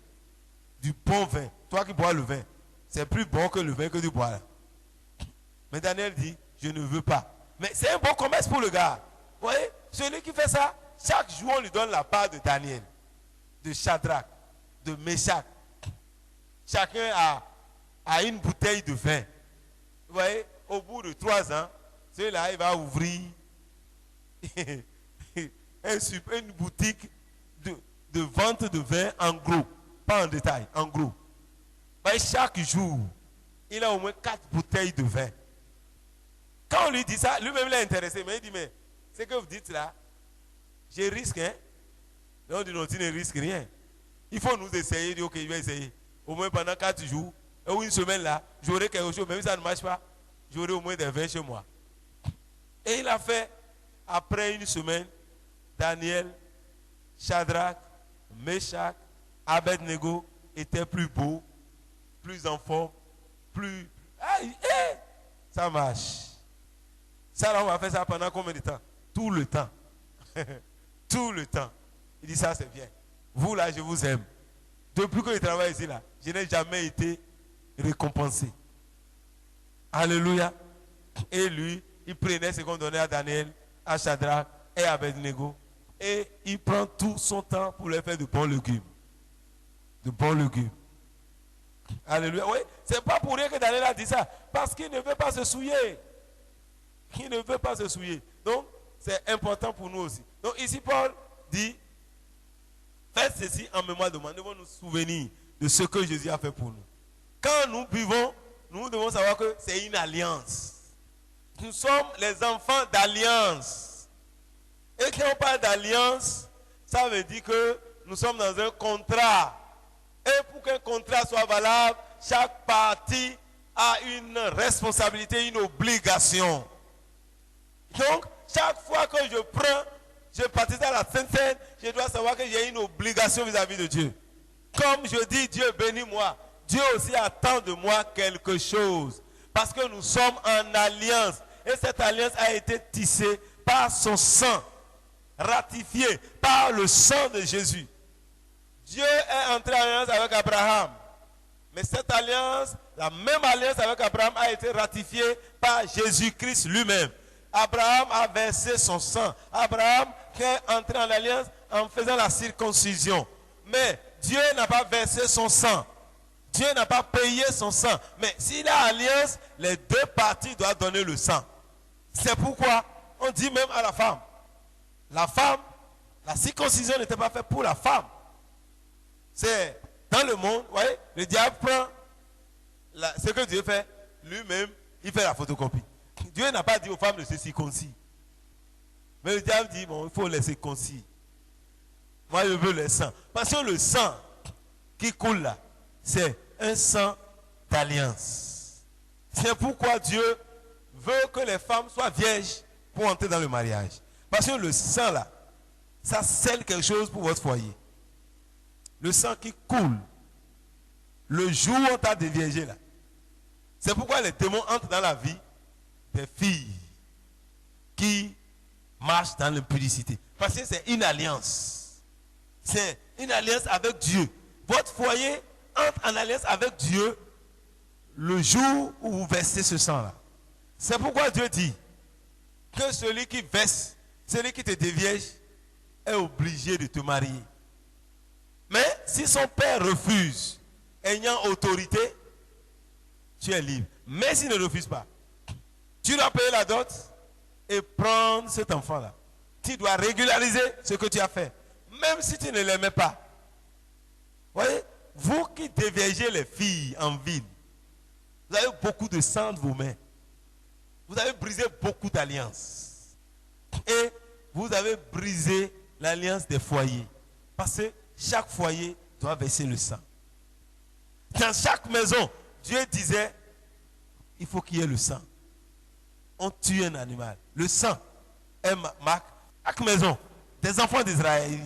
Du bon vin. Toi qui bois le vin, c'est plus bon que le vin que tu bois là. Mais Daniel dit, je ne veux pas. Mais c'est un bon commerce pour le gars. Vous voyez, celui qui fait ça, chaque jour on lui donne la part de Daniel, de Shadrach, de Meshach. Chacun a une bouteille de vin. Vous voyez, au bout de 3 ans, celui-là, il va ouvrir une boutique de vente de vin en gros. Pas en détail, en gros. Mais chaque jour, il a au moins 4 bouteilles de vin. Quand on lui dit ça, lui-même il est intéressé. Mais il dit, mais ce que vous dites là, je risque, hein? Mais on dit, non, tu ne risques rien. Il faut nous essayer. Il dit, ok, je vais essayer. Au moins pendant 4 jours, ou une semaine là, j'aurai quelque chose. Même si ça ne marche pas, j'aurai au moins des vins chez moi. Et il a fait, après une semaine, Daniel, Shadrach, Meshach, Abednego étaient plus beaux, plus en forme, plus... ça marche. Ça, là, on va faire ça pendant combien de temps? Tout le temps. Tout le temps. Il dit ça, c'est bien. Vous, là, je vous aime. Depuis que je travaille ici, là, je n'ai jamais été récompensé. Alléluia. Et lui, il prenait ce qu'on donnait à Daniel, à Shadrach et à Abednego. Et il prend tout son temps pour leur faire de bons légumes. De bons légumes. Alléluia. Oui, c'est pas pour rien que Daniel a dit ça. Parce qu'il ne veut pas se souiller. Il ne veut pas se souiller. Donc, c'est important pour nous aussi. Donc, ici, Paul dit, faites ceci en mémoire de moi. Nous devons nous souvenir de ce que Jésus a fait pour nous. Quand nous buvons, nous devons savoir que c'est une alliance. Nous sommes les enfants d'alliance. Et quand on parle d'alliance, ça veut dire que nous sommes dans un contrat. Et pour qu'un contrat soit valable, chaque partie a une responsabilité, une obligation. Donc, chaque fois que je participe à la Sainte Seine, je dois savoir que j'ai une obligation vis-à-vis de Dieu. Comme je dis, Dieu bénis-moi. Dieu aussi attend de moi quelque chose. Parce que nous sommes en alliance. Et cette alliance a été tissée par son sang, ratifiée par le sang de Jésus. Dieu est entré en alliance avec Abraham. Mais cette alliance, la même alliance avec Abraham a été ratifiée par Jésus-Christ lui-même. Abraham a versé son sang. Abraham est entré en alliance en faisant la circoncision. Mais Dieu n'a pas versé son sang. Dieu n'a pas payé son sang. Mais s'il a alliance, les deux parties doivent donner le sang. C'est pourquoi on dit même à la femme, la circoncision n'était pas faite pour la femme. C'est dans le monde, vous voyez, le diable prend ce que Dieu fait, lui-même, il fait la photocopie. Dieu n'a pas dit aux femmes de se circoncire. Mais le diable dit, bon, il faut les circoncire. Moi, je veux le sang. Parce que le sang qui coule là, c'est un sang d'alliance. C'est pourquoi Dieu veut que les femmes soient vierges pour entrer dans le mariage. Parce que le sang là, ça scelle quelque chose pour votre foyer. Le sang qui coule, le jour où on t'a déviergé là, c'est pourquoi les démons entrent dans la vie des filles qui marchent dans l'impudicité. Parce que c'est une alliance. C'est une alliance avec Dieu. Votre foyer entre en alliance avec Dieu le jour où vous versez ce sang-là. C'est pourquoi Dieu dit que celui qui verse, celui qui te dévierge, est obligé de te marier. Mais si son père refuse, ayant autorité, tu es libre. Mais s'il ne refuse pas, tu dois payer la dot et prendre cet enfant-là. Tu dois régulariser ce que tu as fait. Même si tu ne l'aimais pas. Voyez, vous qui déviergez les filles en ville, vous avez beaucoup de sang de vos mains. Vous avez brisé beaucoup d'alliances. Et vous avez brisé l'alliance des foyers. Parce que chaque foyer doit verser le sang. Dans chaque maison, Dieu disait, il faut qu'il y ait le sang. On tue un animal. Le sang est marque. Chaque maison, des enfants d'Israël,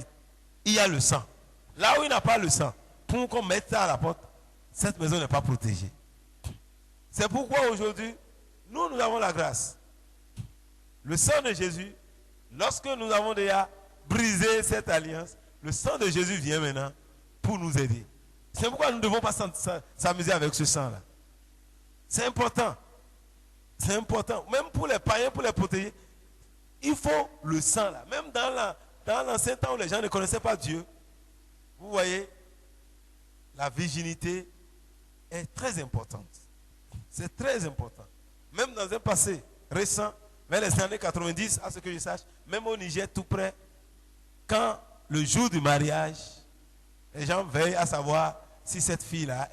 il y a le sang. Là où il n'y a pas le sang, pour qu'on mette ça à la porte, cette maison n'est pas protégée. C'est pourquoi aujourd'hui, nous avons la grâce. Le sang de Jésus, lorsque nous avons déjà brisé cette alliance, le sang de Jésus vient maintenant pour nous aider. C'est pourquoi nous ne devons pas s'amuser avec ce sang-là. C'est important. C'est important. Même pour les païens, pour les protéger, il faut le sang là. Même dans l'ancien temps où les gens ne connaissaient pas Dieu, vous voyez, la virginité est très importante. C'est très important. Même dans un passé récent, vers les années 90, à ce que je sache, même au Niger tout près, quand le jour du mariage, les gens veillent à savoir si cette fille-là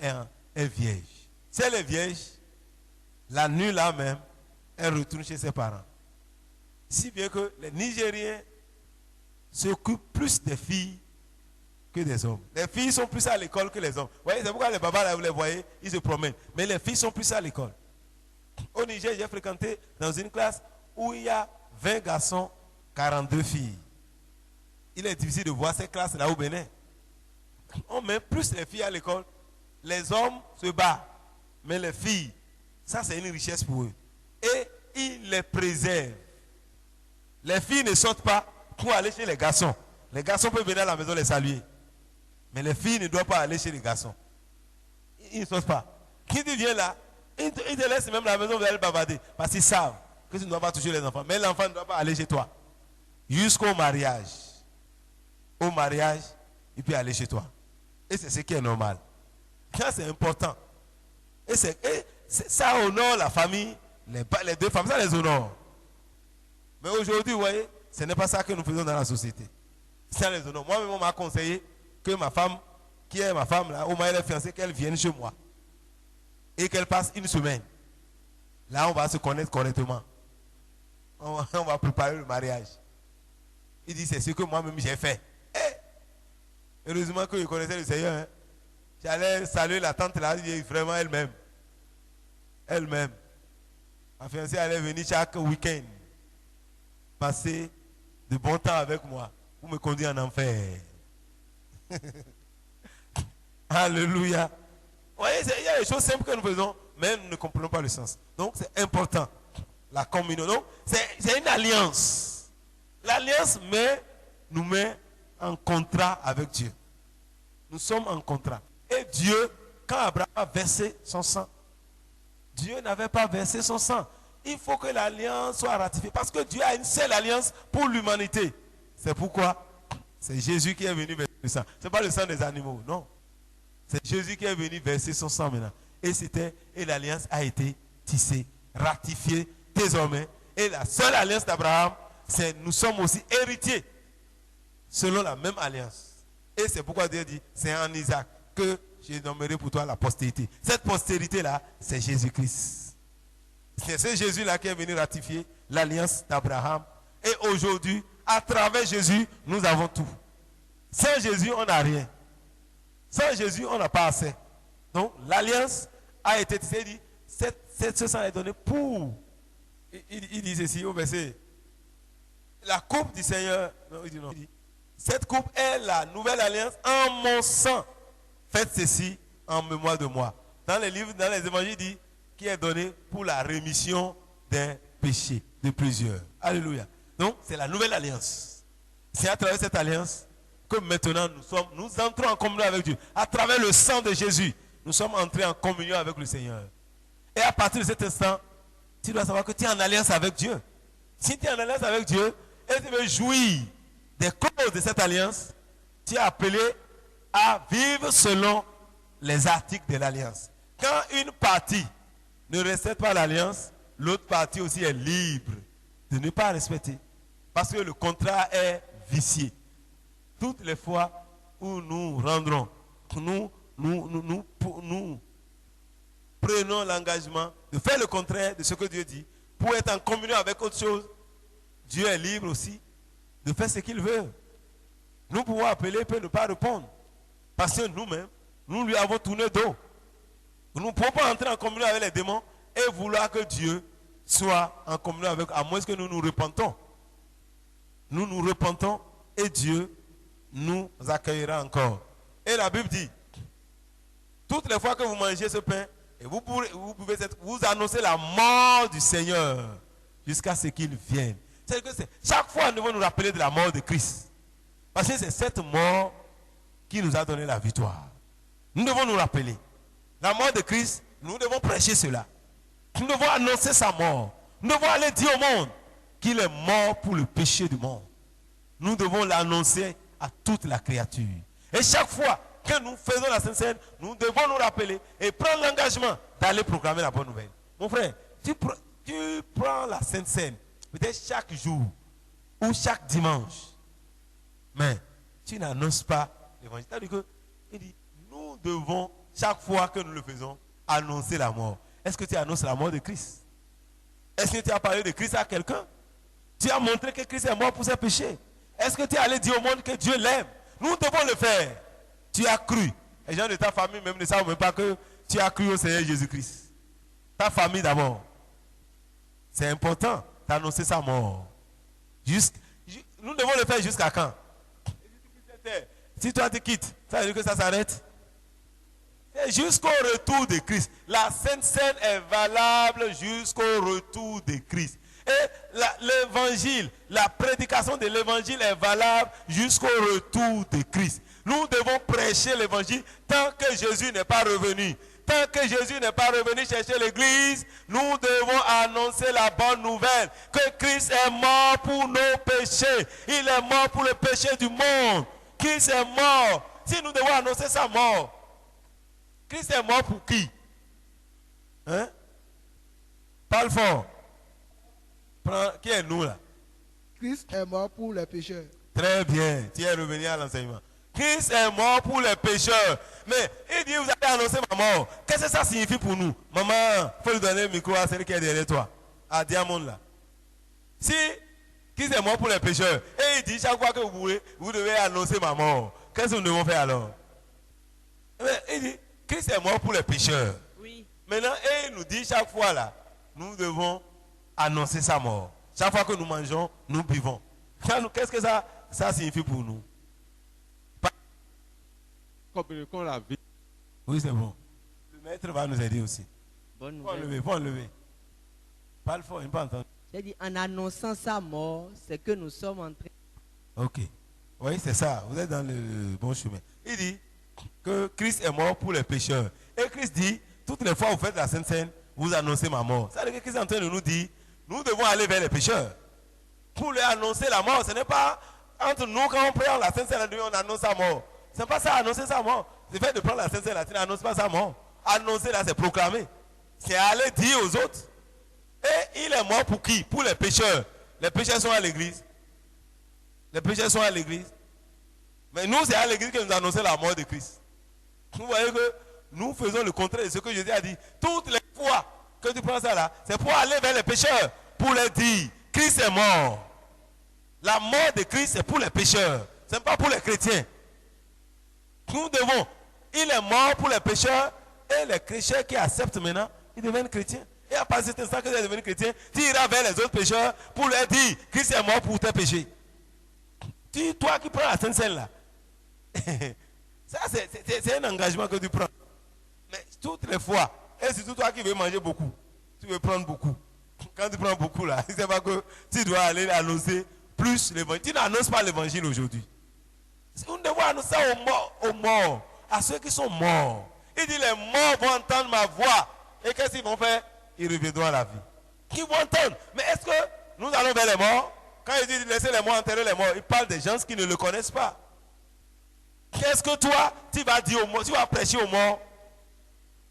est vierge. Si elle est vierge, la nuit là même, elle retourne chez ses parents. Si bien que les Nigériens s'occupent plus des filles que des hommes. Les filles sont plus à l'école que les hommes. Vous voyez, c'est pourquoi les babas, là, vous les voyez, ils se promènent. Mais les filles sont plus à l'école. Au Niger, j'ai fréquenté dans une classe où il y a 20 garçons, 42 filles. Il est difficile de voir ces classes-là au Bénin. On met plus les filles à l'école. Les hommes se battent. Mais les filles, ça c'est une richesse pour eux. Et ils les préservent. Les filles ne sortent pas pour aller chez les garçons. Les garçons peuvent venir à la maison les saluer. Mais les filles ne doivent pas aller chez les garçons. Ils ne sortent pas. Qui tu viens là, ils te laissent même à la maison, vous allez bavarder. Parce qu'ils savent que tu ne dois pas toucher les enfants. Mais l'enfant ne doit pas aller chez toi. Jusqu'au mariage. Au mariage, il peut aller chez toi. Et c'est ce qui est normal. Ça, c'est important. Et ça honore la famille, les deux femmes, ça les honore. Mais aujourd'hui, vous voyez, ce n'est pas ça que nous faisons dans la société. Ça les honore. Moi-même, on m'a conseillé que ma femme, qui est ma femme, là, au moins elle est fiancée, qu'elle vienne chez moi. Et qu'elle passe une semaine. Là, on va se connaître correctement. on va préparer le mariage. Il dit, c'est ce que moi-même j'ai fait. Heureusement que je connaissais le Seigneur. Hein. J'allais saluer la tante là, elle dit vraiment elle-même. Elle-même. Ma fiancée allait venir chaque week-end passer de bon temps avec moi pour me conduire en enfer. Alléluia. Vous voyez, il y a des choses simples que nous faisons, mais nous ne comprenons pas le sens. Donc c'est important. La communion. Donc c'est une alliance. L'alliance nous met en contrat avec Dieu. Nous sommes en contrat. Et Dieu, quand Abraham a versé son sang, Dieu n'avait pas versé son sang. Il faut que l'alliance soit ratifiée. Parce que Dieu a une seule alliance pour l'humanité. C'est pourquoi c'est Jésus qui est venu verser le sang. Ce n'est pas le sang des animaux, non. C'est Jésus qui est venu verser son sang maintenant. Et l'alliance a été tissée, ratifiée désormais. Et la seule alliance d'Abraham, c'est nous sommes aussi héritiers selon la même alliance. Et c'est pourquoi Dieu dit, c'est en Isaac que je nommerai pour toi la postérité. Cette postérité-là, c'est Jésus-Christ. C'est ce Jésus-là qui est venu ratifier l'alliance d'Abraham. Et aujourd'hui, à travers Jésus, nous avons tout. Sans Jésus, on n'a rien. Sans Jésus, on n'a pas assez. Donc, l'alliance a été tissée. Il dit, ce sang est donné pour. Il dit ceci au verset. La coupe du Seigneur. Non, il dit non. Il dit, cette coupe est la nouvelle alliance en mon sang. Faites ceci en mémoire de moi. Dans les livres, dans les évangiles, il dit qui est donné pour la rémission des péchés de plusieurs. Alléluia. Donc, c'est la nouvelle alliance. C'est à travers cette alliance que maintenant nous entrons en communion avec Dieu. À travers le sang de Jésus, nous sommes entrés en communion avec le Seigneur. Et à partir de cet instant, tu dois savoir que tu es en alliance avec Dieu. Si tu es en alliance avec Dieu et tu veux jouir des causes de cette alliance, tu es appelé à vivre selon les articles de l'alliance. Quand une partie ne respecte pas l'alliance, l'autre partie aussi est libre de ne pas respecter. Parce que le contrat est vicié. Toutes les fois où nous rendrons, nous prenons l'engagement de faire le contraire de ce que Dieu dit, pour être en communion avec autre chose, Dieu est libre aussi de faire ce qu'il veut. Nous pouvons appeler, il peut ne pas répondre. Parce que nous-mêmes, nous lui avons tourné dos. Nous ne pouvons pas entrer en communion avec les démons et vouloir que Dieu soit en communion avec eux, à moins que nous nous repentons. Nous nous repentons et Dieu nous accueillera encore. Et la Bible dit, toutes les fois que vous mangez ce pain, et vous annoncez la mort du Seigneur jusqu'à ce qu'il vienne. C'est-à-dire que chaque fois, nous devons nous rappeler de la mort de Christ. Parce que c'est cette mort qui nous a donné la victoire. Nous devons nous rappeler. La mort de Christ, nous devons prêcher cela. Nous devons annoncer sa mort. Nous devons aller dire au monde qu'il est mort pour le péché du monde. Nous devons l'annoncer à toute la créature. Et chaque fois que nous faisons la Sainte Seine, nous devons nous rappeler et prendre l'engagement d'aller proclamer la bonne nouvelle. Mon frère, tu prends la Sainte Seine, peut-être chaque jour ou chaque dimanche, mais tu n'annonces pas l'évangile. C'est-à-dire que, il dit, nous devons, chaque fois que nous le faisons, annoncer la mort. Est-ce que tu annonces la mort de Christ? Est-ce que tu as parlé de Christ à quelqu'un? Tu as montré que Christ est mort pour ses péchés. Est-ce que tu es allé dire au monde que Dieu l'aime? Nous devons le faire. Tu as cru. Les gens de ta famille même ne savent même pas que tu as cru au Seigneur Jésus-Christ. Ta famille d'abord. C'est important d'annoncer sa mort. Nous devons le faire jusqu'à quand? Si toi tu quittes, ça veut dire que ça s'arrête? C'est jusqu'au retour de Christ. La Sainte Seine est valable jusqu'au retour de Christ. Et l'évangile, la prédication de l'évangile est valable jusqu'au retour de Christ. Nous devons prêcher l'évangile tant que Jésus n'est pas revenu. Tant que Jésus n'est pas revenu chercher l'église, nous devons annoncer la bonne nouvelle que Christ est mort pour nos péchés. Il est mort pour le péché du monde. Christ est mort. Si nous devons annoncer sa mort, Christ est mort pour qui? Hein? Parle fort. Qui est nous là? Christ est mort pour les pécheurs. Très bien, tu es revenu à l'enseignement. Christ est mort pour les pécheurs. Mais il dit, vous allez annoncer ma mort. Qu'est-ce que ça signifie pour nous? Maman, il faut lui donner le micro à celle qui est derrière toi. À Diamond là. Si Christ est mort pour les pécheurs, et il dit chaque fois que vous devez annoncer ma mort, qu'est-ce que nous devons faire alors? Il dit, Christ est mort pour les pécheurs. Oui. Maintenant, et il nous dit chaque fois là, nous devons annoncer sa mort. Chaque fois que nous mangeons, nous buvons. Qu'est-ce que ça signifie pour nous? Communiquons la vie. Oui, c'est bon. Le maître va nous aider aussi. Bonne Faut nouvelle. enlever, faut enlever. Parle fort, il ne peut pas entendre. J'ai dit, en annonçant sa mort, c'est que nous sommes en train. Ok. Oui, c'est ça. Vous êtes dans le bon chemin. Il dit que Christ est mort pour les pécheurs. Et Christ dit, toutes les fois que vous faites la Sainte Seine, vous annoncez ma mort. Ça veut dire que Christ est en train de nous dire, nous devons aller vers les pécheurs. Pour leur annoncer la mort, ce n'est pas entre nous quand on prie la Sainte Seine, on annonce sa mort. Ce n'est pas ça, annoncer sa mort. C'est fait de prendre la Sainte Seine, tu n'annonces pas sa mort. Annoncer là, c'est proclamer. C'est aller dire aux autres. Et il est mort pour qui? Pour les pécheurs. Les pécheurs sont à l'église. Les pécheurs sont à l'église. Mais nous, c'est à l'église que nous annonçons la mort de Christ. Vous voyez que nous faisons le contraire de ce que Jésus a dit. Toutes les fois que tu prends ça là, c'est pour aller vers les pécheurs. Pour leur dire, Christ est mort. La mort de Christ, c'est pour les pécheurs. Ce n'est pas pour les chrétiens. Nous devons. Il est mort pour les pécheurs. Et les chrétiens qui acceptent maintenant, ils deviennent chrétiens. Et à partir de cet instant que tu es devenu chrétien, tu iras vers les autres pécheurs pour leur dire, Christ est mort pour tes péchés. Toi qui prends la Sainte Seine là, ça c'est un engagement que tu prends. Mais toutes les fois, et surtout toi qui veux manger beaucoup, tu veux prendre beaucoup. Quand tu prends beaucoup là, c'est pas que tu dois aller annoncer plus l'évangile. Tu n'annonces pas l'évangile aujourd'hui. Nous devons annoncer aux morts, à ceux qui sont morts. Il dit les morts vont entendre ma voix. Et qu'est-ce qu'ils vont faire? Ils reviendront à la vie. Ils vont entendre. Mais est-ce que nous allons vers les morts? Quand il dit laissez les morts enterrer les morts, il parle des gens qui ne le connaissent pas. Qu'est-ce que toi, tu vas dire aux morts? Tu vas prêcher aux morts.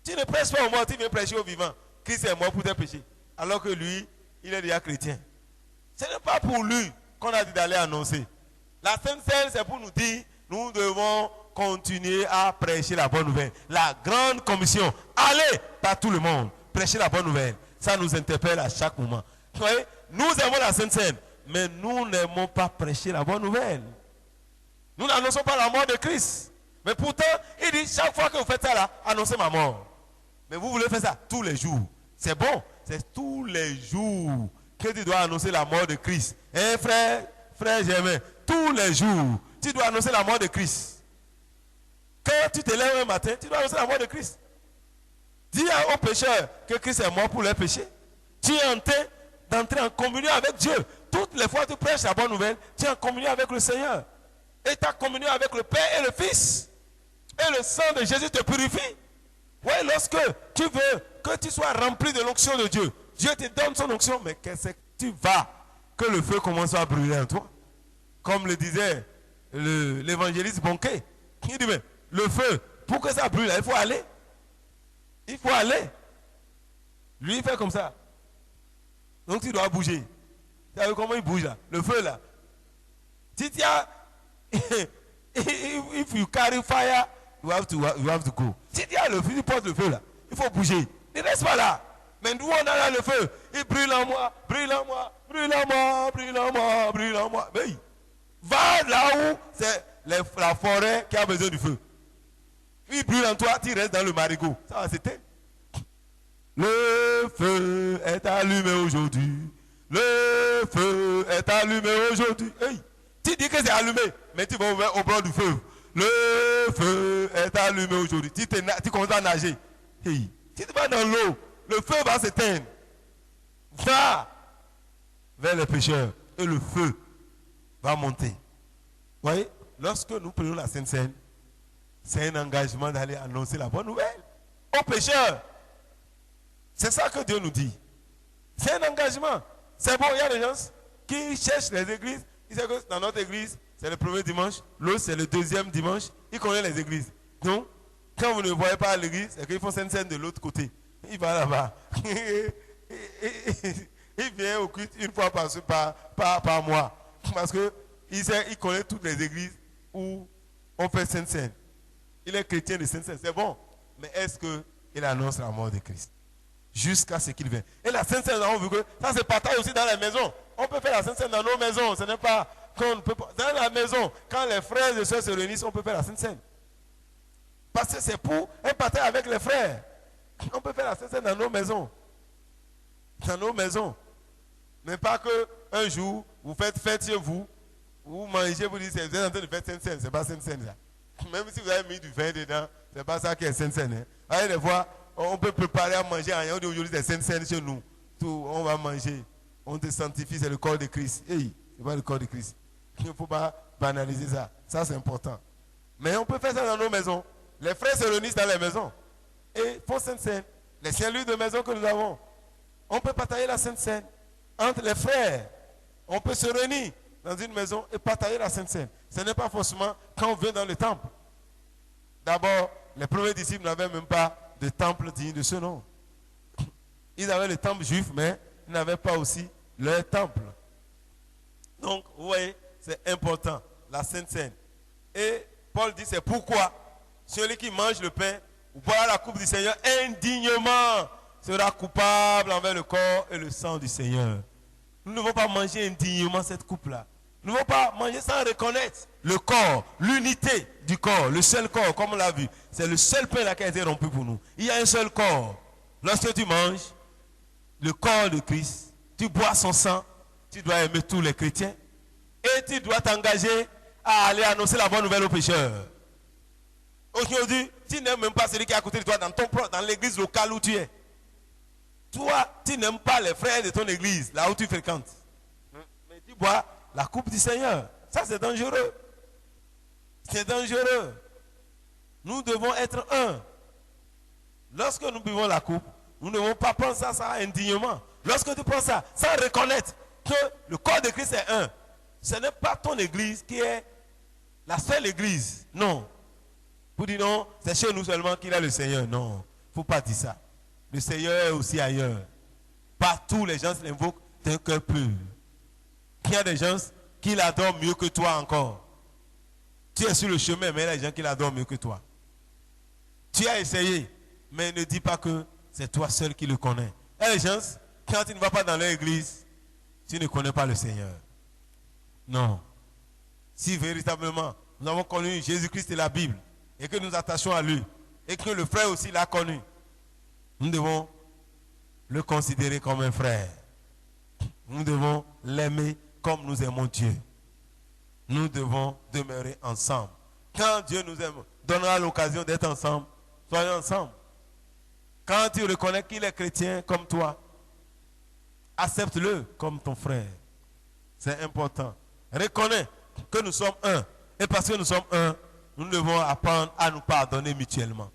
Tu ne prêches pas aux morts, tu viens prêcher aux vivants. Christ est mort pour tes péchés. Alors que lui, il est déjà chrétien. Ce n'est pas pour lui qu'on a dit d'aller annoncer. La Sainte Seine, c'est pour nous dire, nous devons continuer à prêcher la bonne nouvelle. La grande commission. Allez par tout le monde. Prêcher la bonne nouvelle. Ça nous interpelle à chaque moment. Vous voyez, nous aimons la Sainte Seine, mais nous n'aimons pas prêcher la bonne nouvelle. Nous n'annonçons pas la mort de Christ. Mais pourtant, il dit, chaque fois que vous faites ça là, annoncez ma mort. Mais vous voulez faire ça tous les jours. C'est bon. C'est tous les jours que tu dois annoncer la mort de Christ. Hein, frère Germain, tous les jours, tu dois annoncer la mort de Christ. Quand tu te lèves un matin, tu dois annoncer la mort de Christ. Dis aux pécheurs que Christ est mort pour leurs péchés. Tu es en train d'entrer en communion avec Dieu. Toutes les fois que tu prêches la bonne nouvelle, tu es en communion avec le Seigneur. Et ta communion avec le Père et le Fils. Et le sang de Jésus te purifie. Oui, lorsque tu veux que tu sois rempli de l'onction de Dieu, Dieu te donne son onction, mais qu'est-ce que tu vas que le feu commence à brûler en toi? Comme le disait l'évangéliste Bonquet. Il dit, mais le feu, pour que ça brûle, il faut aller. Il faut aller. Lui, il fait comme ça. Donc tu dois bouger. Tu vois comment il bouge là? Le feu là. Si tu as... If you carry fire, you have to go. Si tu as le feu, tu portes le feu là. Il faut bouger. Ne reste pas là. Mais nous, on a là le feu. Il brûle en moi, brûle en moi, brûle en moi, brûle en moi, brûle en moi. Mais va là où c'est la forêt qui a besoin du feu. Il brûle en toi, tu restes dans le marigot. Ça va s'éteindre. Le feu est allumé aujourd'hui. Le feu est allumé aujourd'hui. Hey. Tu dis que c'est allumé, mais tu vas au bord du feu. Le feu est allumé aujourd'hui. Tu commences à nager. Hey. Si tu vas dans l'eau, le feu va s'éteindre. Va vers les pécheurs et le feu va monter. Vous voyez, lorsque nous prenons la Sainte Seine, c'est un engagement d'aller annoncer la bonne nouvelle aux pécheurs. C'est ça que Dieu nous dit. C'est un engagement. C'est bon, il y a des gens qui cherchent les églises. Ils savent que dans notre église, c'est le premier dimanche, l'autre c'est le deuxième dimanche. Ils connaissent les églises. Donc, quand vous ne voyez pas l'église, c'est qu'ils font Sainte Seine de l'autre côté. Il va là-bas. Il vient au culte une fois par mois. Parce qu'il connaît toutes les églises où on fait Sainte Seine. Il est chrétien de Sainte Seine. C'est bon. Mais est-ce qu'il annonce la mort de Christ? Jusqu'à ce qu'il vienne. Et la Sainte Seine, nous avons vu que ça se partage aussi dans les maisons. On peut faire la Sainte Seine dans nos maisons. Ce n'est pas qu'on ne peut pas. Dans la maison, quand les frères et sœurs se réunissent, on peut faire la Sainte Seine. Parce que c'est pour un partage avec les frères. On peut faire la Sainte Seine dans nos maisons. Dans nos maisons. Mais pas que un jour, vous faites fête chez vous, vous mangez, vous dites, vous êtes en train de faire Sainte Seine. Ce n'est pas Sainte Seine là. Même si vous avez mis du vin dedans, ce n'est pas ça qui est Sainte Seine. Hein. Des fois, on peut préparer à manger. On dit aujourd'hui, c'est Sainte Seine chez nous. Tout, on va manger. On te sanctifie, c'est le corps de Christ. Hey, c'est pas le corps de Christ. Il ne faut pas banaliser ça. Ça, c'est important. Mais on peut faire ça dans nos maisons. Les frères se réunissent dans les maisons. Et font Sainte Seine. Les saints-lieux de maison que nous avons. On peut partager la Sainte Seine entre les frères. On peut se réunir dans une maison et partager la Sainte Seine. Ce n'est pas forcément quand on vient dans le temple. D'abord, les premiers disciples n'avaient même pas de temple digne de ce nom. Ils avaient le temple juif, mais ils n'avaient pas aussi leur temple. Donc, vous voyez, c'est important, la Sainte Seine. Et Paul dit, c'est pourquoi celui qui mange le pain ou boit la coupe du Seigneur indignement sera coupable envers le corps et le sang du Seigneur. Nous ne devons pas manger indignement cette coupe-là. Nous ne devons pas manger sans reconnaître le corps, l'unité du corps, le seul corps, comme on l'a vu. C'est le seul pain là qui a été rompu pour nous. Il y a un seul corps. Lorsque tu manges le corps de Christ, tu bois son sang, tu dois aimer tous les chrétiens et tu dois t'engager à aller annoncer la bonne nouvelle aux pécheurs. Aujourd'hui, tu n'aimes même pas celui qui est à côté de toi dans l'église locale où tu es. Toi, tu n'aimes pas les frères de ton église, là où tu fréquentes. Mais tu bois la coupe du Seigneur. Ça, c'est dangereux. C'est dangereux. Nous devons être un. Lorsque nous buvons la coupe, nous ne devons pas prendre ça indignement. Lorsque tu prends ça, sans reconnaître que le corps de Christ est un, ce n'est pas ton église qui est la seule église. Non. Vous dites non, c'est chez nous seulement qu'il a le Seigneur. Non, il ne faut pas dire ça. Le Seigneur est aussi ailleurs. Partout, les gens l'invoquent d'un cœur pur. Il y a des gens qui l'adorent mieux que toi encore. Tu es sur le chemin, mais il y a des gens qui l'adorent mieux que toi. Tu as essayé, mais ne dis pas que c'est toi seul qui le connais. Il y a des gens, quand tu ne vas pas dans leur église, tu ne connais pas le Seigneur. Non. Si véritablement nous avons connu Jésus-Christ et la Bible, et que nous attachons à lui, et que le frère aussi l'a connu, nous devons le considérer comme un frère. Nous devons l'aimer comme nous aimons Dieu. Nous devons demeurer ensemble. Quand Dieu nous aime, donnera l'occasion d'être ensemble, soyons ensemble. Quand tu reconnais qu'il est chrétien comme toi, accepte-le comme ton frère. C'est important. Reconnais que nous sommes un. Et parce que nous sommes un, nous devons apprendre à nous pardonner mutuellement.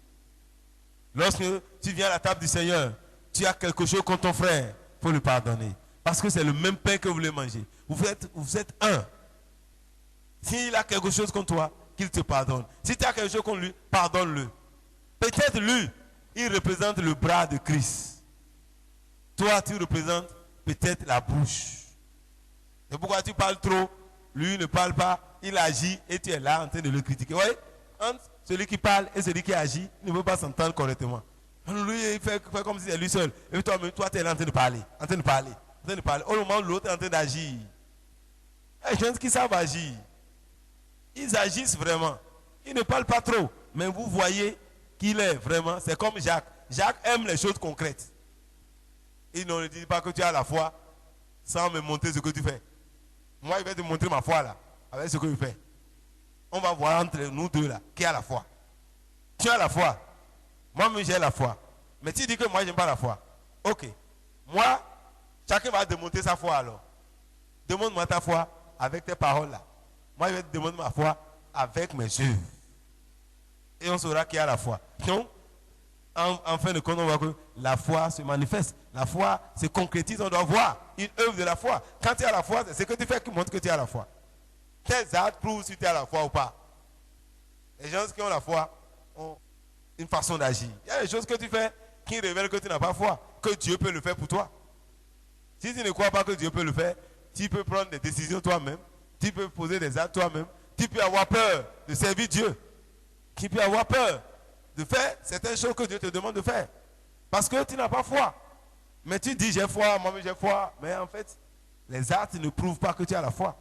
Lorsque tu viens à la table du Seigneur, tu as quelque chose contre ton frère, il faut lui pardonner. Parce que c'est le même pain que vous voulez manger. Vous êtes un. S'il a quelque chose contre toi, qu'il te pardonne. Si tu as quelque chose contre lui, pardonne-le. Peut-être lui, il représente le bras de Christ. Toi, tu représentes peut-être la bouche. Et pourquoi tu parles trop? Lui ne parle pas, il agit et tu es là en train de le critiquer. Vous voyez? Entre celui qui parle et celui qui agit, il ne veut pas s'entendre correctement. Lui, il fait comme si c'est lui seul. Et toi, tu es là en train de parler. En train de parler. En train de parler. Au moment où l'autre est en train d'agir. Il y a des gens qui savent agir. Ils agissent vraiment. Ils ne parlent pas trop. Mais vous voyez qu'il est vraiment. C'est comme Jacques. Jacques aime les choses concrètes. Il ne dit pas que tu as la foi sans me montrer ce que tu fais. Moi, je vais te montrer ma foi là. Avec ce que je fais. On va voir entre nous deux là. Qui a la foi? Tu as la foi. Moi-même, j'ai la foi. Mais tu dis que moi, je n'aime pas la foi. Ok. Moi, chacun va démontrer sa foi alors. Demande-moi ta foi avec tes paroles là. Moi, je vais te demander ma foi avec mes œuvres. Et on saura qui a la foi. Donc, en fin de compte, on voit que la foi se manifeste. La foi se concrétise. On doit voir une œuvre de la foi. Quand tu as la foi, c'est ce que tu fais qui montre que tu as la foi. Tes actes prouvent si tu as la foi ou pas. Les gens qui ont la foi ont une façon d'agir. Il y a des choses que tu fais qui révèlent que tu n'as pas foi, que Dieu peut le faire pour toi. Si tu ne crois pas que Dieu peut le faire, tu peux prendre des décisions toi-même, tu peux poser des actes toi-même, tu peux avoir peur de servir Dieu, tu peux avoir peur de faire certaines choses que Dieu te demande de faire. Parce que tu n'as pas foi. Mais tu dis j'ai foi, moi-même j'ai foi, mais en fait, Les actes ne prouvent pas que tu as la foi.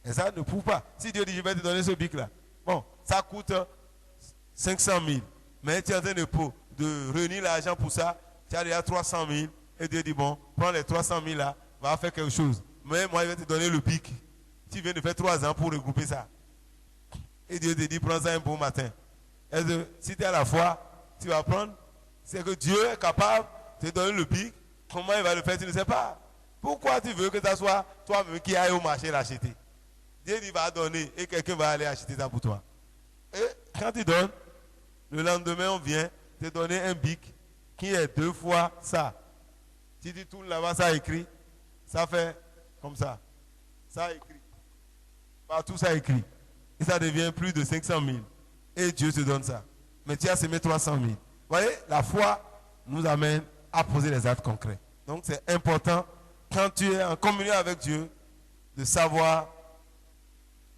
Les actes ne prouvent pas. Si Dieu dit, je vais te donner ce bic-là, bon, ça coûte 500 000, mais tu es en train de réunir l'argent pour ça, tu as déjà 300 000, et Dieu dit, bon, prends les 300 000 là, va faire quelque chose. Mais moi, je vais te donner le bic. Tu viens de faire 3 ans pour regrouper ça. Et Dieu te dit, prends ça un bon matin. Et si tu as la foi, tu vas prendre. C'est que Dieu est capable de te donner le bic. Comment il va le faire, tu ne sais pas. Pourquoi tu veux que ça soit toi-même qui aille au marché l'acheter? Dieu dit, va donner et quelqu'un va aller acheter ça pour toi. Et quand tu donnes, le lendemain, on vient te donner un bic qui est 2 fois ça. Si tu tournes là-bas, ça écrit. Ça fait comme ça. Ça écrit. Partout, ça écrit. Et ça devient plus de 500 000. Et Dieu te donne ça. Mais tu as semé 300 000. Vous voyez, la foi nous amène à poser les actes concrets. Donc c'est important, quand tu es en communion avec Dieu, de savoir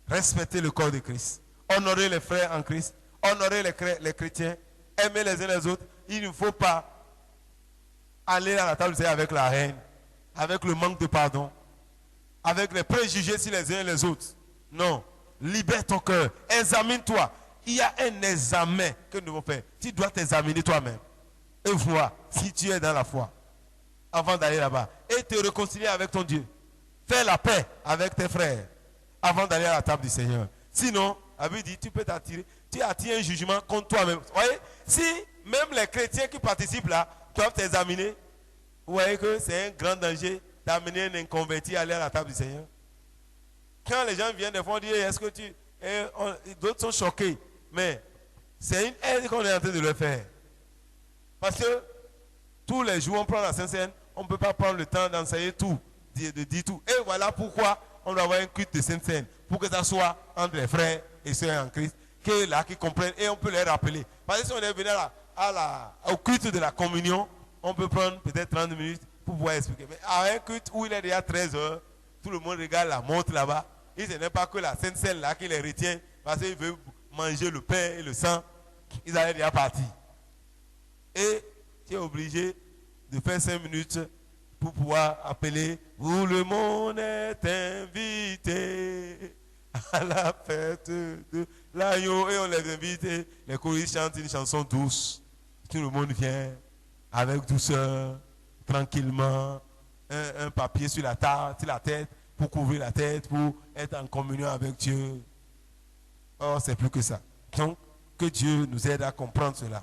respecter le corps de Christ. Honorer les frères en Christ. Honorer les chrétiens. Aimer les uns les autres. Il ne faut pas aller à la table avec la haine, avec le manque de pardon, avec les préjugés sur les uns et les autres. Non. Libère ton cœur. Examine-toi. Il y a un examen que nous devons faire. Tu dois t'examiner toi-même. Et voir si tu es dans la foi. Avant d'aller là-bas. Et te réconcilier avec ton Dieu. Faire la paix avec tes frères. Avant d'aller à la table du Seigneur. Sinon, la Bible dit, tu peux t'attirer. Tu attires un jugement contre toi-même. Vous voyez, si même les chrétiens qui participent là doivent t'examiner, vous voyez que c'est un grand danger d'amener un inconverti à aller à la table du Seigneur. Quand les gens viennent, des fois, on dit, est-ce que tu... d'autres sont choqués. Mais c'est une aide qu'on est en train de le faire. Parce que tous les jours, on prend la Sainte Seine, on ne peut pas prendre le temps d'enseigner tout, de dire tout. Et voilà pourquoi on doit avoir un culte de Sainte Seine. Pour que ça soit entre les frères et sœurs en Christ, qui comprennent et on peut les rappeler. Parce que si on est venu au culte de la communion, on peut prendre peut-être 30 minutes pour pouvoir expliquer. Mais à un culte où il est déjà 13 heures, tout le monde regarde la montre là-bas. Et ce n'est pas que la Sainte Seine là qui les retient parce qu'ils veulent manger le pain et le sang. Ils allaient déjà partir. Et tu es obligé de faire 5 minutes pour pouvoir appeler. Où le monde est invité à la fête de l'agneau. Et on les invite. Les choristes chantent une chanson douce. Tout le monde vient avec douceur, tranquillement. Un papier sur la tête pour couvrir la tête, pour être en communion avec Dieu. Oh, c'est plus que ça. Donc, que Dieu nous aide à comprendre cela.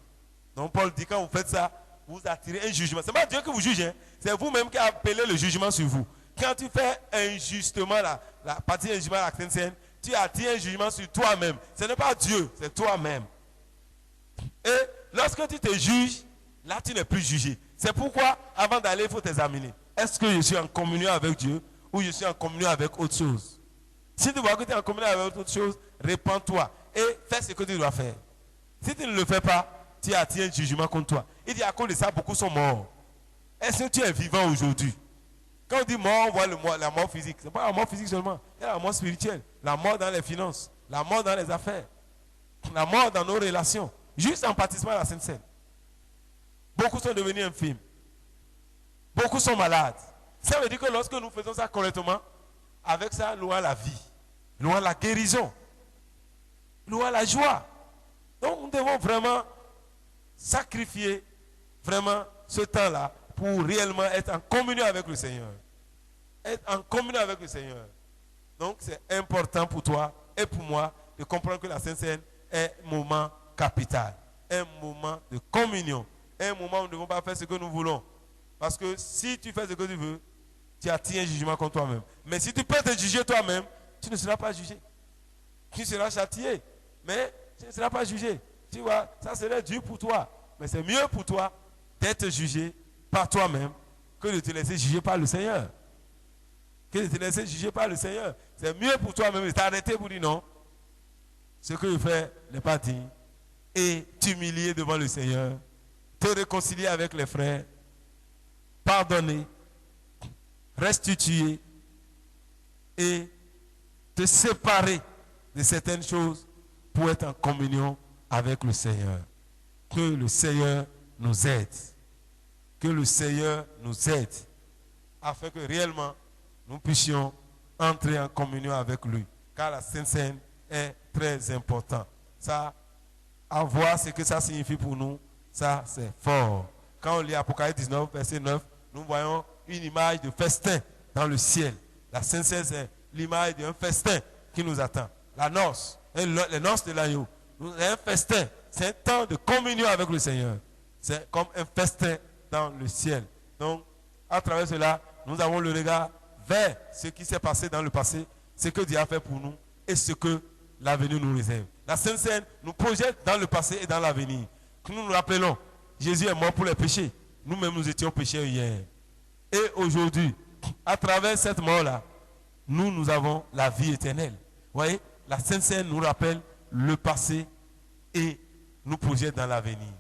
Donc, Paul dit, quand vous faites ça, vous attirez un jugement. Ce n'est pas Dieu qui vous juge, hein. C'est vous-même qui appelez le jugement sur vous. Quand tu fais injustement la partie du jugement à la Sainte Seine, tu attires un jugement sur toi-même. Ce n'est pas Dieu, c'est toi-même. Et lorsque tu te juges, là, tu n'es plus jugé. C'est pourquoi, avant d'aller, il faut t'examiner. Est-ce que je suis en communion avec Dieu ou je suis en communion avec autre chose? Si tu vois que tu es en communion avec autre chose, répands-toi et fais ce que tu dois faire. Si tu ne le fais pas, tu attires un jugement contre toi. Il dit à cause de ça, beaucoup sont morts. Est-ce que tu es vivant aujourd'hui? Quand on dit mort, on voit la mort physique. Ce n'est pas la mort physique seulement. Il y a la mort spirituelle, la mort dans les finances, la mort dans les affaires, la mort dans nos relations, juste en participant à la Sainte Seine. Beaucoup sont devenus infimes. Beaucoup sont malades. Ça veut dire que lorsque nous faisons ça correctement, avec ça, nous avons la vie, nous avons la guérison, nous avons la joie. Donc nous devons vraiment sacrifier vraiment ce temps-là pour réellement être en communion avec le Seigneur. Être en communion avec le Seigneur. Donc c'est important pour toi et pour moi de comprendre que la Sainte Seine est un moment capital, un moment de communion, un moment où nous ne devons pas faire ce que nous voulons. Parce que si tu fais ce que tu veux, tu attires un jugement contre toi-même. Mais si tu peux te juger toi-même, tu ne seras pas jugé. Tu seras châtié, mais tu ne seras pas jugé. Tu vois, ça serait dur pour toi. Mais c'est mieux pour toi d'être jugé par toi-même que de te laisser juger par le Seigneur. Que de te laisser juger par le Seigneur. C'est mieux pour toi-même de t'arrêter pour dire non. Ce que je fais n'est pas digne. Et t'humilier devant le Seigneur. Te réconcilier avec les frères. Pardonner. Restituer. Et te séparer de certaines choses pour être en communion avec le Seigneur. Que le Seigneur nous aide. Que le Seigneur nous aide afin que réellement nous puissions entrer en communion avec lui. Car la Sainte Seine est très importante. Ça, à voir ce que ça signifie pour nous, ça c'est fort. Quand on lit Apocalypse 19, verset 9, nous voyons une image de festin dans le ciel. La Sainte Seine, c'est l'image d'un festin qui nous attend. La noce, les noces de l'agneau. C'est un festin, c'est un temps de communion avec le Seigneur. C'est comme un festin dans le ciel. Donc, à travers cela, nous avons le regard vers ce qui s'est passé dans le passé, ce que Dieu a fait pour nous et ce que l'avenir nous réserve. La Sainte Seine nous projette dans le passé et dans l'avenir. Nous nous rappelons, Jésus est mort pour les péchés. Nous-mêmes, nous étions pécheurs hier. Et aujourd'hui, à travers cette mort-là, nous avons la vie éternelle. Vous voyez, la Sainte Seine nous rappelle le passé et nous projette dans l'avenir.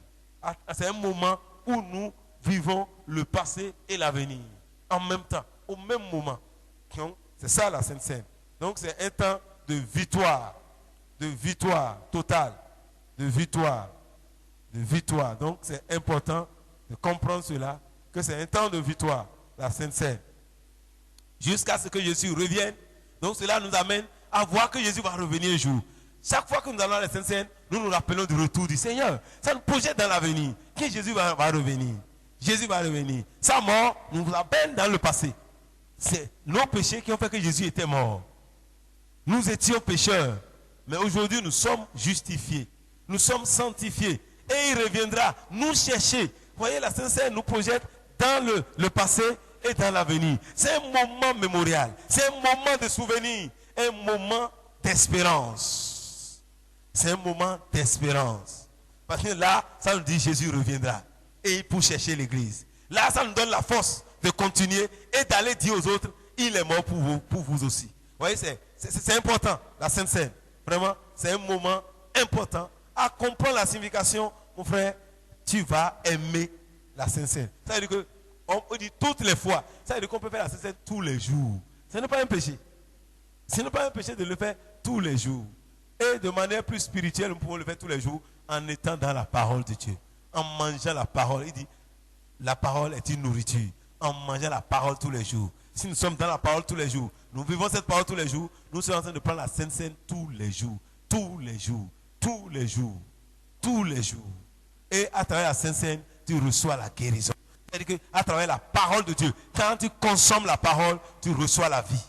C'est un moment où nous vivons le passé et l'avenir en même temps, au même moment. C'est ça la Sainte Seine. Donc c'est un temps de victoire totale, de victoire. Donc c'est important de comprendre cela, que c'est un temps de victoire, la Sainte Seine. Jusqu'à ce que Jésus revienne. Donc cela nous amène à voir que Jésus va revenir un jour. Chaque fois que nous allons à la Sainte Seine, nous nous rappelons du retour du Seigneur. Ça nous projette dans l'avenir, que Jésus va revenir. Jésus va revenir. Sa mort nous rappelle dans le passé. C'est nos péchés qui ont fait que Jésus était mort. Nous étions pécheurs, mais aujourd'hui nous sommes justifiés. Nous sommes sanctifiés. Et il reviendra nous chercher. Vous voyez, la Sainte Seine nous projette dans le passé et dans l'avenir. C'est un moment mémorial. C'est un moment de souvenir. Un moment d'espérance. C'est un moment d'espérance. Parce que là, ça nous dit Jésus reviendra. Et pour chercher l'église. Là, ça nous donne la force de continuer et d'aller dire aux autres, il est mort pour vous aussi. Vous voyez, c'est important, la Sainte Seine. Vraiment, c'est un moment important. À comprendre la signification, mon frère, tu vas aimer la Sainte Seine. Ça veut dire que, on dit toutes les fois, ça veut dire qu'on peut faire la Sainte Seine tous les jours. Ce n'est pas un péché. Ce n'est pas un péché de le faire tous les jours. Et de manière plus spirituelle, nous pouvons le faire tous les jours en étant dans la parole de Dieu. En mangeant la parole. Il dit, la parole est une nourriture. En mangeant la parole tous les jours. Si nous sommes dans la parole tous les jours, nous vivons cette parole tous les jours, nous sommes en train de prendre la Sainte Seine tous les jours. Tous les jours. Tous les jours. Tous les jours. Et à travers la Sainte Seine, tu reçois la guérison. C'est-à-dire qu'à travers la parole de Dieu, quand tu consommes la parole, tu reçois la vie.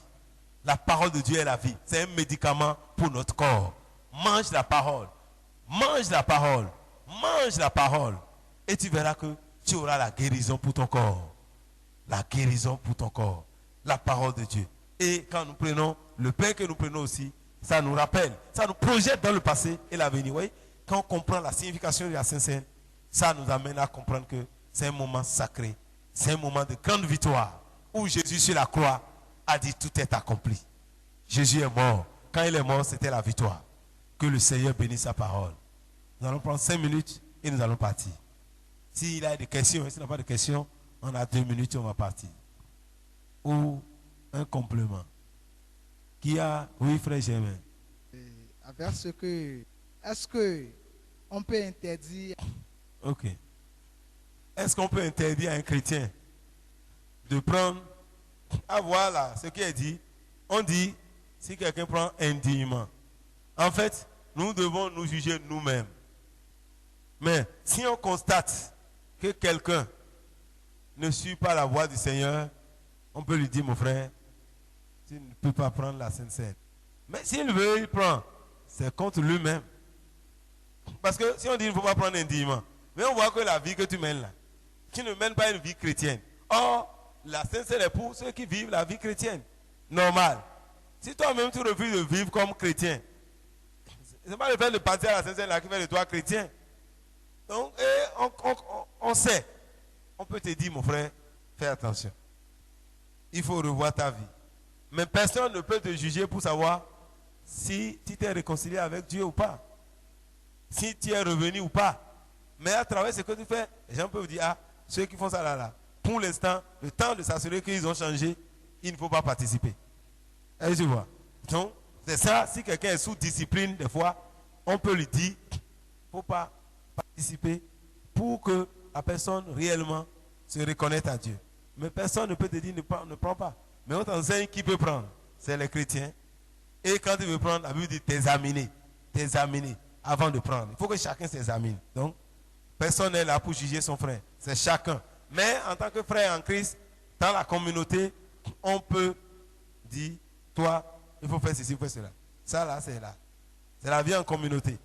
La parole de Dieu est la vie. C'est un médicament pour notre corps. Mange la parole. Mange la parole. Mange la parole. Et tu verras que tu auras la guérison pour ton corps. La guérison pour ton corps. La parole de Dieu. Et quand nous prenons le pain que nous prenons aussi, ça nous rappelle, ça nous projette dans le passé et l'avenir. Oui? Quand on comprend la signification de la Sainte Seine, ça nous amène à comprendre que c'est un moment sacré. C'est un moment de grande victoire. Où Jésus sur la croix a dit tout est accompli. Jésus est mort. Quand il est mort, c'était la victoire. Que le Seigneur bénisse sa parole. Nous allons prendre 5 minutes et nous allons partir. S'il a des questions, s'il n'a pas de questions, on a 2 minutes et on va partir. Ou un complément. Qui a... Oui, frère Germain. Avec ce que... Est-ce qu'on peut interdire... Ok. Est-ce qu'on peut interdire à un chrétien de prendre... Ah voilà, ce qui est dit. On dit, si quelqu'un prend indignement. En fait, nous devons nous juger nous-mêmes. Mais si on constate que quelqu'un ne suit pas la voie du Seigneur, on peut lui dire, mon frère, tu ne peux pas prendre la Sainte Seine. Mais s'il veut, il prend. C'est contre lui-même. Parce que si on dit qu'il ne faut pas prendre indignement, mais on voit que la vie que tu mènes là, tu ne mènes pas une vie chrétienne. Or, la Sainte Seine est pour ceux qui vivent la vie chrétienne. Normale. Si toi-même tu refuses de vivre comme chrétien, ce n'est pas le fait de partir à la Sainte Seine là qui fait de toi chrétien. Donc, on sait. On peut te dire, mon frère, fais attention. Il faut revoir ta vie. Mais personne ne peut te juger pour savoir si tu t'es réconcilié avec Dieu ou pas. Si tu es revenu ou pas. Mais à travers ce que tu fais, les gens peuvent dire, ah, ceux qui font ça là, pour l'instant, le temps de s'assurer qu'ils ont changé, il ne faut pas participer. Et tu vois. Donc, c'est ça, si quelqu'un est sous discipline, des fois, on peut lui dire, il ne faut pas participer pour que la personne réellement se reconnaisse à Dieu. Mais personne ne peut te dire, ne prends pas. Mais on t'enseigne qui peut prendre. C'est les chrétiens. Et quand tu veux prendre, la Bible dit t'examiner. T'examiner avant de prendre. Il faut que chacun s'examine. Donc, personne n'est là pour juger son frère. C'est chacun. Mais en tant que frère en Christ, dans la communauté, on peut dire, toi, il faut faire ceci, il faut faire cela. Ça là, c'est là. C'est la vie en communauté.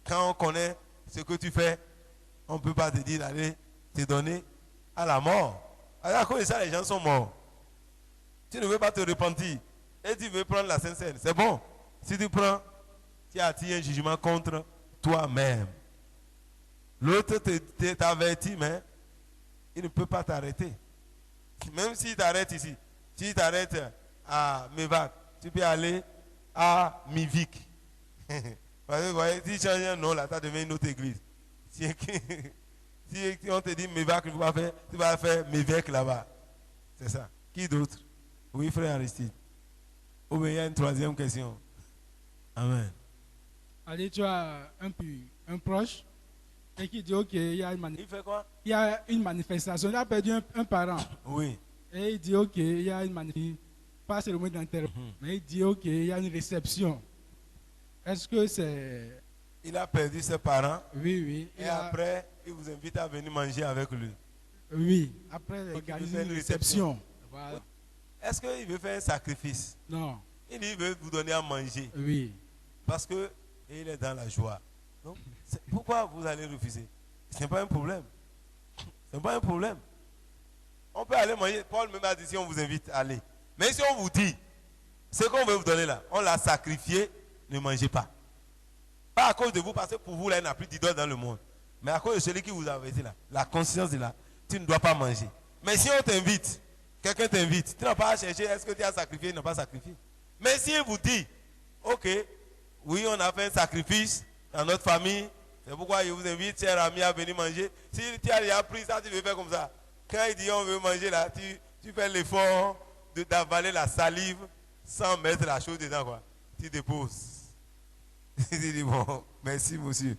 Quand on connaît ce que tu fais, on ne peut pas te dire d'aller te donner à la mort. À cause de ça, les gens sont morts. Tu ne veux pas te repentir et tu veux prendre la Sainte Seine. C'est bon. Si tu prends, tu attires un jugement contre toi-même. L'autre t'avertit, mais il ne peut pas t'arrêter. Même s'il t'arrête ici, s'il t'arrête à Mevac, tu peux aller à Mivik. Parce que vous voyez, si tu changes un nom là, ça devient une autre église. Si on te dit Mevac, tu vas faire Mevec là-bas. C'est ça. Qui d'autre? Oui, frère Aristide. Ou bien il y a une troisième question. Amen. Allez, tu as un proche et qui dit ok, il y a Il fait quoi? il y a une manifestation. Il a perdu un parent. Oui. Et il dit ok, il y a une manifestation. Pas seulement d'enterrement, mais il dit ok, il y a une réception. Est-ce que c'est. Il a perdu ses parents. Oui, oui. Et après, il vous invite à venir manger avec lui. Oui, après, il il organise fait une une réception. Voilà. Est-ce qu'il veut faire un sacrifice? Non. Il dit, il veut vous donner à manger. Oui. Parce que il est dans la joie. Donc, pourquoi vous allez refuser? Ce n'est pas un problème. Ce n'est pas un problème. On peut aller manger. Paul même a dit si on vous invite, allez. Mais si on vous dit, ce qu'on veut vous donner là, on l'a sacrifié, ne mangez pas. Pas à cause de vous, parce que pour vous là, il n'y a plus d'idole dans le monde. Mais à cause de celui qui vous a invité là, la conscience est là, tu ne dois pas manger. Mais si on t'invite, quelqu'un t'invite, tu n'as pas à chercher, est-ce que tu as sacrifié, non pas sacrifié. Mais si il vous dit, ok, oui, on a fait un sacrifice dans notre famille, c'est pourquoi je vous invite, cher ami, à venir manger. Si tu as déjà pris ça, tu veux faire comme ça. Quand il dit on veut manger là, tu fais l'effort d'avaler la salive sans mettre la chose dedans, quoi. Tu déposes. Tu dis bon, merci monsieur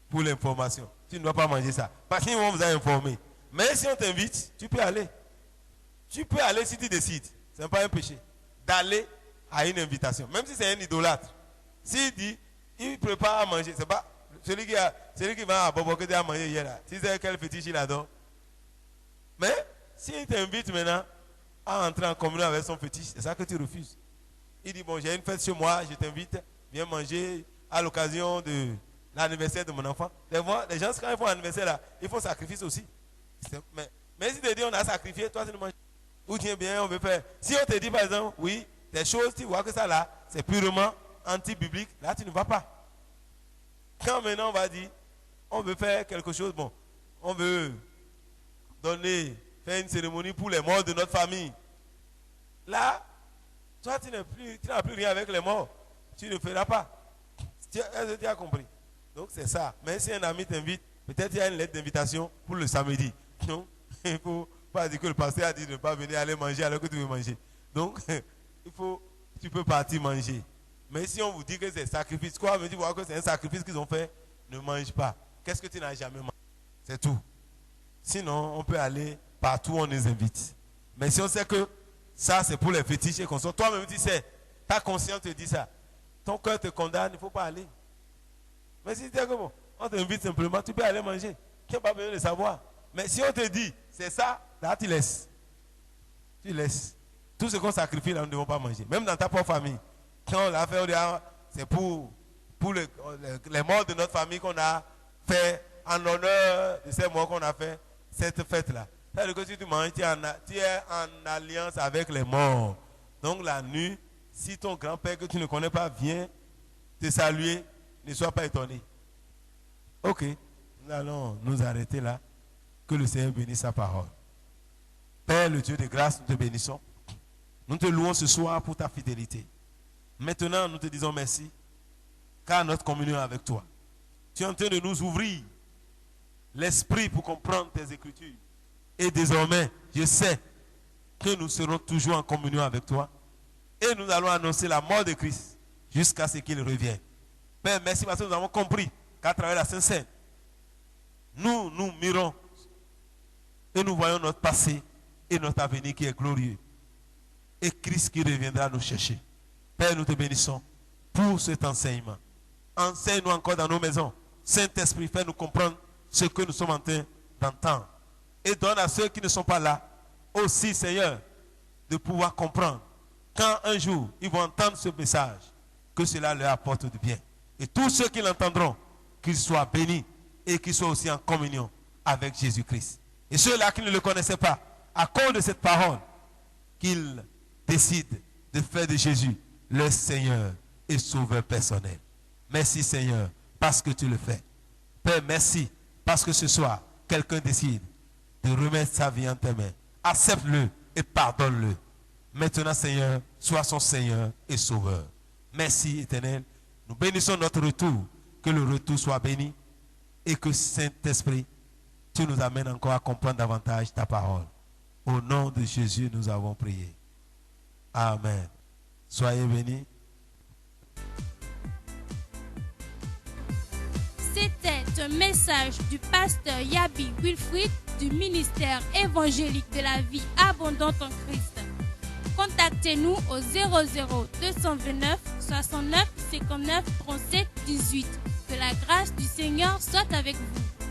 pour l'information. Tu ne dois pas manger ça. Parce qu'ils vont vous informer. Mais si on t'invite, tu peux aller. Tu peux aller si tu décides. Ce n'est pas un péché. D'aller à une invitation. Même si c'est un idolâtre. S'il dit, il prépare à manger. C'est pas celui qui va à Bobo que tu as mangé hier là. Tu sais quel fétiche il adore. Mais s'il t'invite maintenant à entrer en communion avec son fétiche, c'est ça que tu refuses. Il dit, bon, j'ai une fête chez moi, je t'invite, viens manger à l'occasion de l'anniversaire de mon enfant. Les gens, quand ils font l'anniversaire là, ils font sacrifice aussi. Mais si tu te dis, on a sacrifié, toi tu ne manges pas. Ou tiens bien, on veut faire. Si on te dit par exemple, oui, des choses, tu vois que ça là, c'est purement anti-biblique, là tu ne vas pas. Quand maintenant on va dire, on veut faire quelque chose, bon, on veut faire une cérémonie pour les morts de notre famille. Là, toi tu n'as plus rien avec les morts. Tu ne feras pas. Est-ce que tu as compris? Donc c'est ça. Mais si un ami t'invite, peut-être il y a une lettre d'invitation pour le samedi. Non, il ne faut pas dire que le pasteur a dit de ne pas venir aller manger alors que tu veux manger. Donc, tu peux partir manger. Mais si on vous dit que c'est sacrifice, quoi, me dit que c'est un sacrifice qu'ils ont fait, ne mange pas. Qu'est-ce que tu n'as jamais mangé? C'est tout. Sinon, on peut aller partout où on nous invite. Mais si on sait que ça, c'est pour les fétiches et qu'on sort, toi-même tu sais, ta conscience te dit ça. Ton cœur te condamne, il ne faut pas aller. Mais si tu dis que bon, on t'invite simplement, tu peux aller manger. Tu n'as pas besoin de savoir. Mais si on te dit, c'est ça, là tu laisses. Tu laisses. Tout ce qu'on sacrifie là, nous ne devons pas manger. Même dans ta propre famille. Quand on l'a fait, c'est pour les morts de notre famille qu'on a fait en honneur de ces morts qu'on a fait cette fête-là. C'est-à-dire que si tu manges, tu es en alliance avec les morts. Donc la nuit, si ton grand-père que tu ne connais pas vient te saluer, ne sois pas étonné. Ok, nous allons nous arrêter là. Que le Seigneur bénisse sa parole. Père, le Dieu de grâce, nous te bénissons. Nous te louons ce soir pour ta fidélité. Maintenant, nous te disons merci, car notre communion avec toi. Tu es en train de nous ouvrir l'esprit pour comprendre tes Écritures. Et désormais, je sais que nous serons toujours en communion avec toi. Et nous allons annoncer la mort de Christ jusqu'à ce qu'il revienne. Père, merci parce que nous avons compris qu'à travers la Sainte Seine, nous mirons et nous voyons notre passé et notre avenir qui est glorieux. et Christ qui reviendra nous chercher. Père, nous te bénissons pour cet enseignement. Enseigne-nous encore dans nos maisons. Saint-Esprit, fais-nous comprendre ce que nous sommes en train d'entendre. Et donne à ceux qui ne sont pas là aussi, Seigneur, de pouvoir comprendre. Quand un jour, ils vont entendre ce message, que cela leur apporte du bien. Et tous ceux qui l'entendront, qu'ils soient bénis et qu'ils soient aussi en communion avec Jésus-Christ. Et ceux-là qui ne le connaissaient pas, à cause de cette parole, qu'ils décident de faire de Jésus leur Seigneur et Sauveur personnel. Merci Seigneur, parce que tu le fais. Père, merci, parce que ce soir, quelqu'un décide de remettre sa vie en tes mains. Accepte-le et pardonne-le. Maintenant, Seigneur, sois son Seigneur et Sauveur. Merci, Éternel. Nous bénissons notre retour. Que le retour soit béni et que Saint-Esprit, tu nous amènes encore à comprendre davantage ta parole. Au nom de Jésus, nous avons prié. Amen. Soyez bénis. C'était un message du pasteur Yabi Wilfrid du ministère évangélique de la vie abondante en Christ. Contactez-nous au 00 229 69 59 37 18. Que la grâce du Seigneur soit avec vous.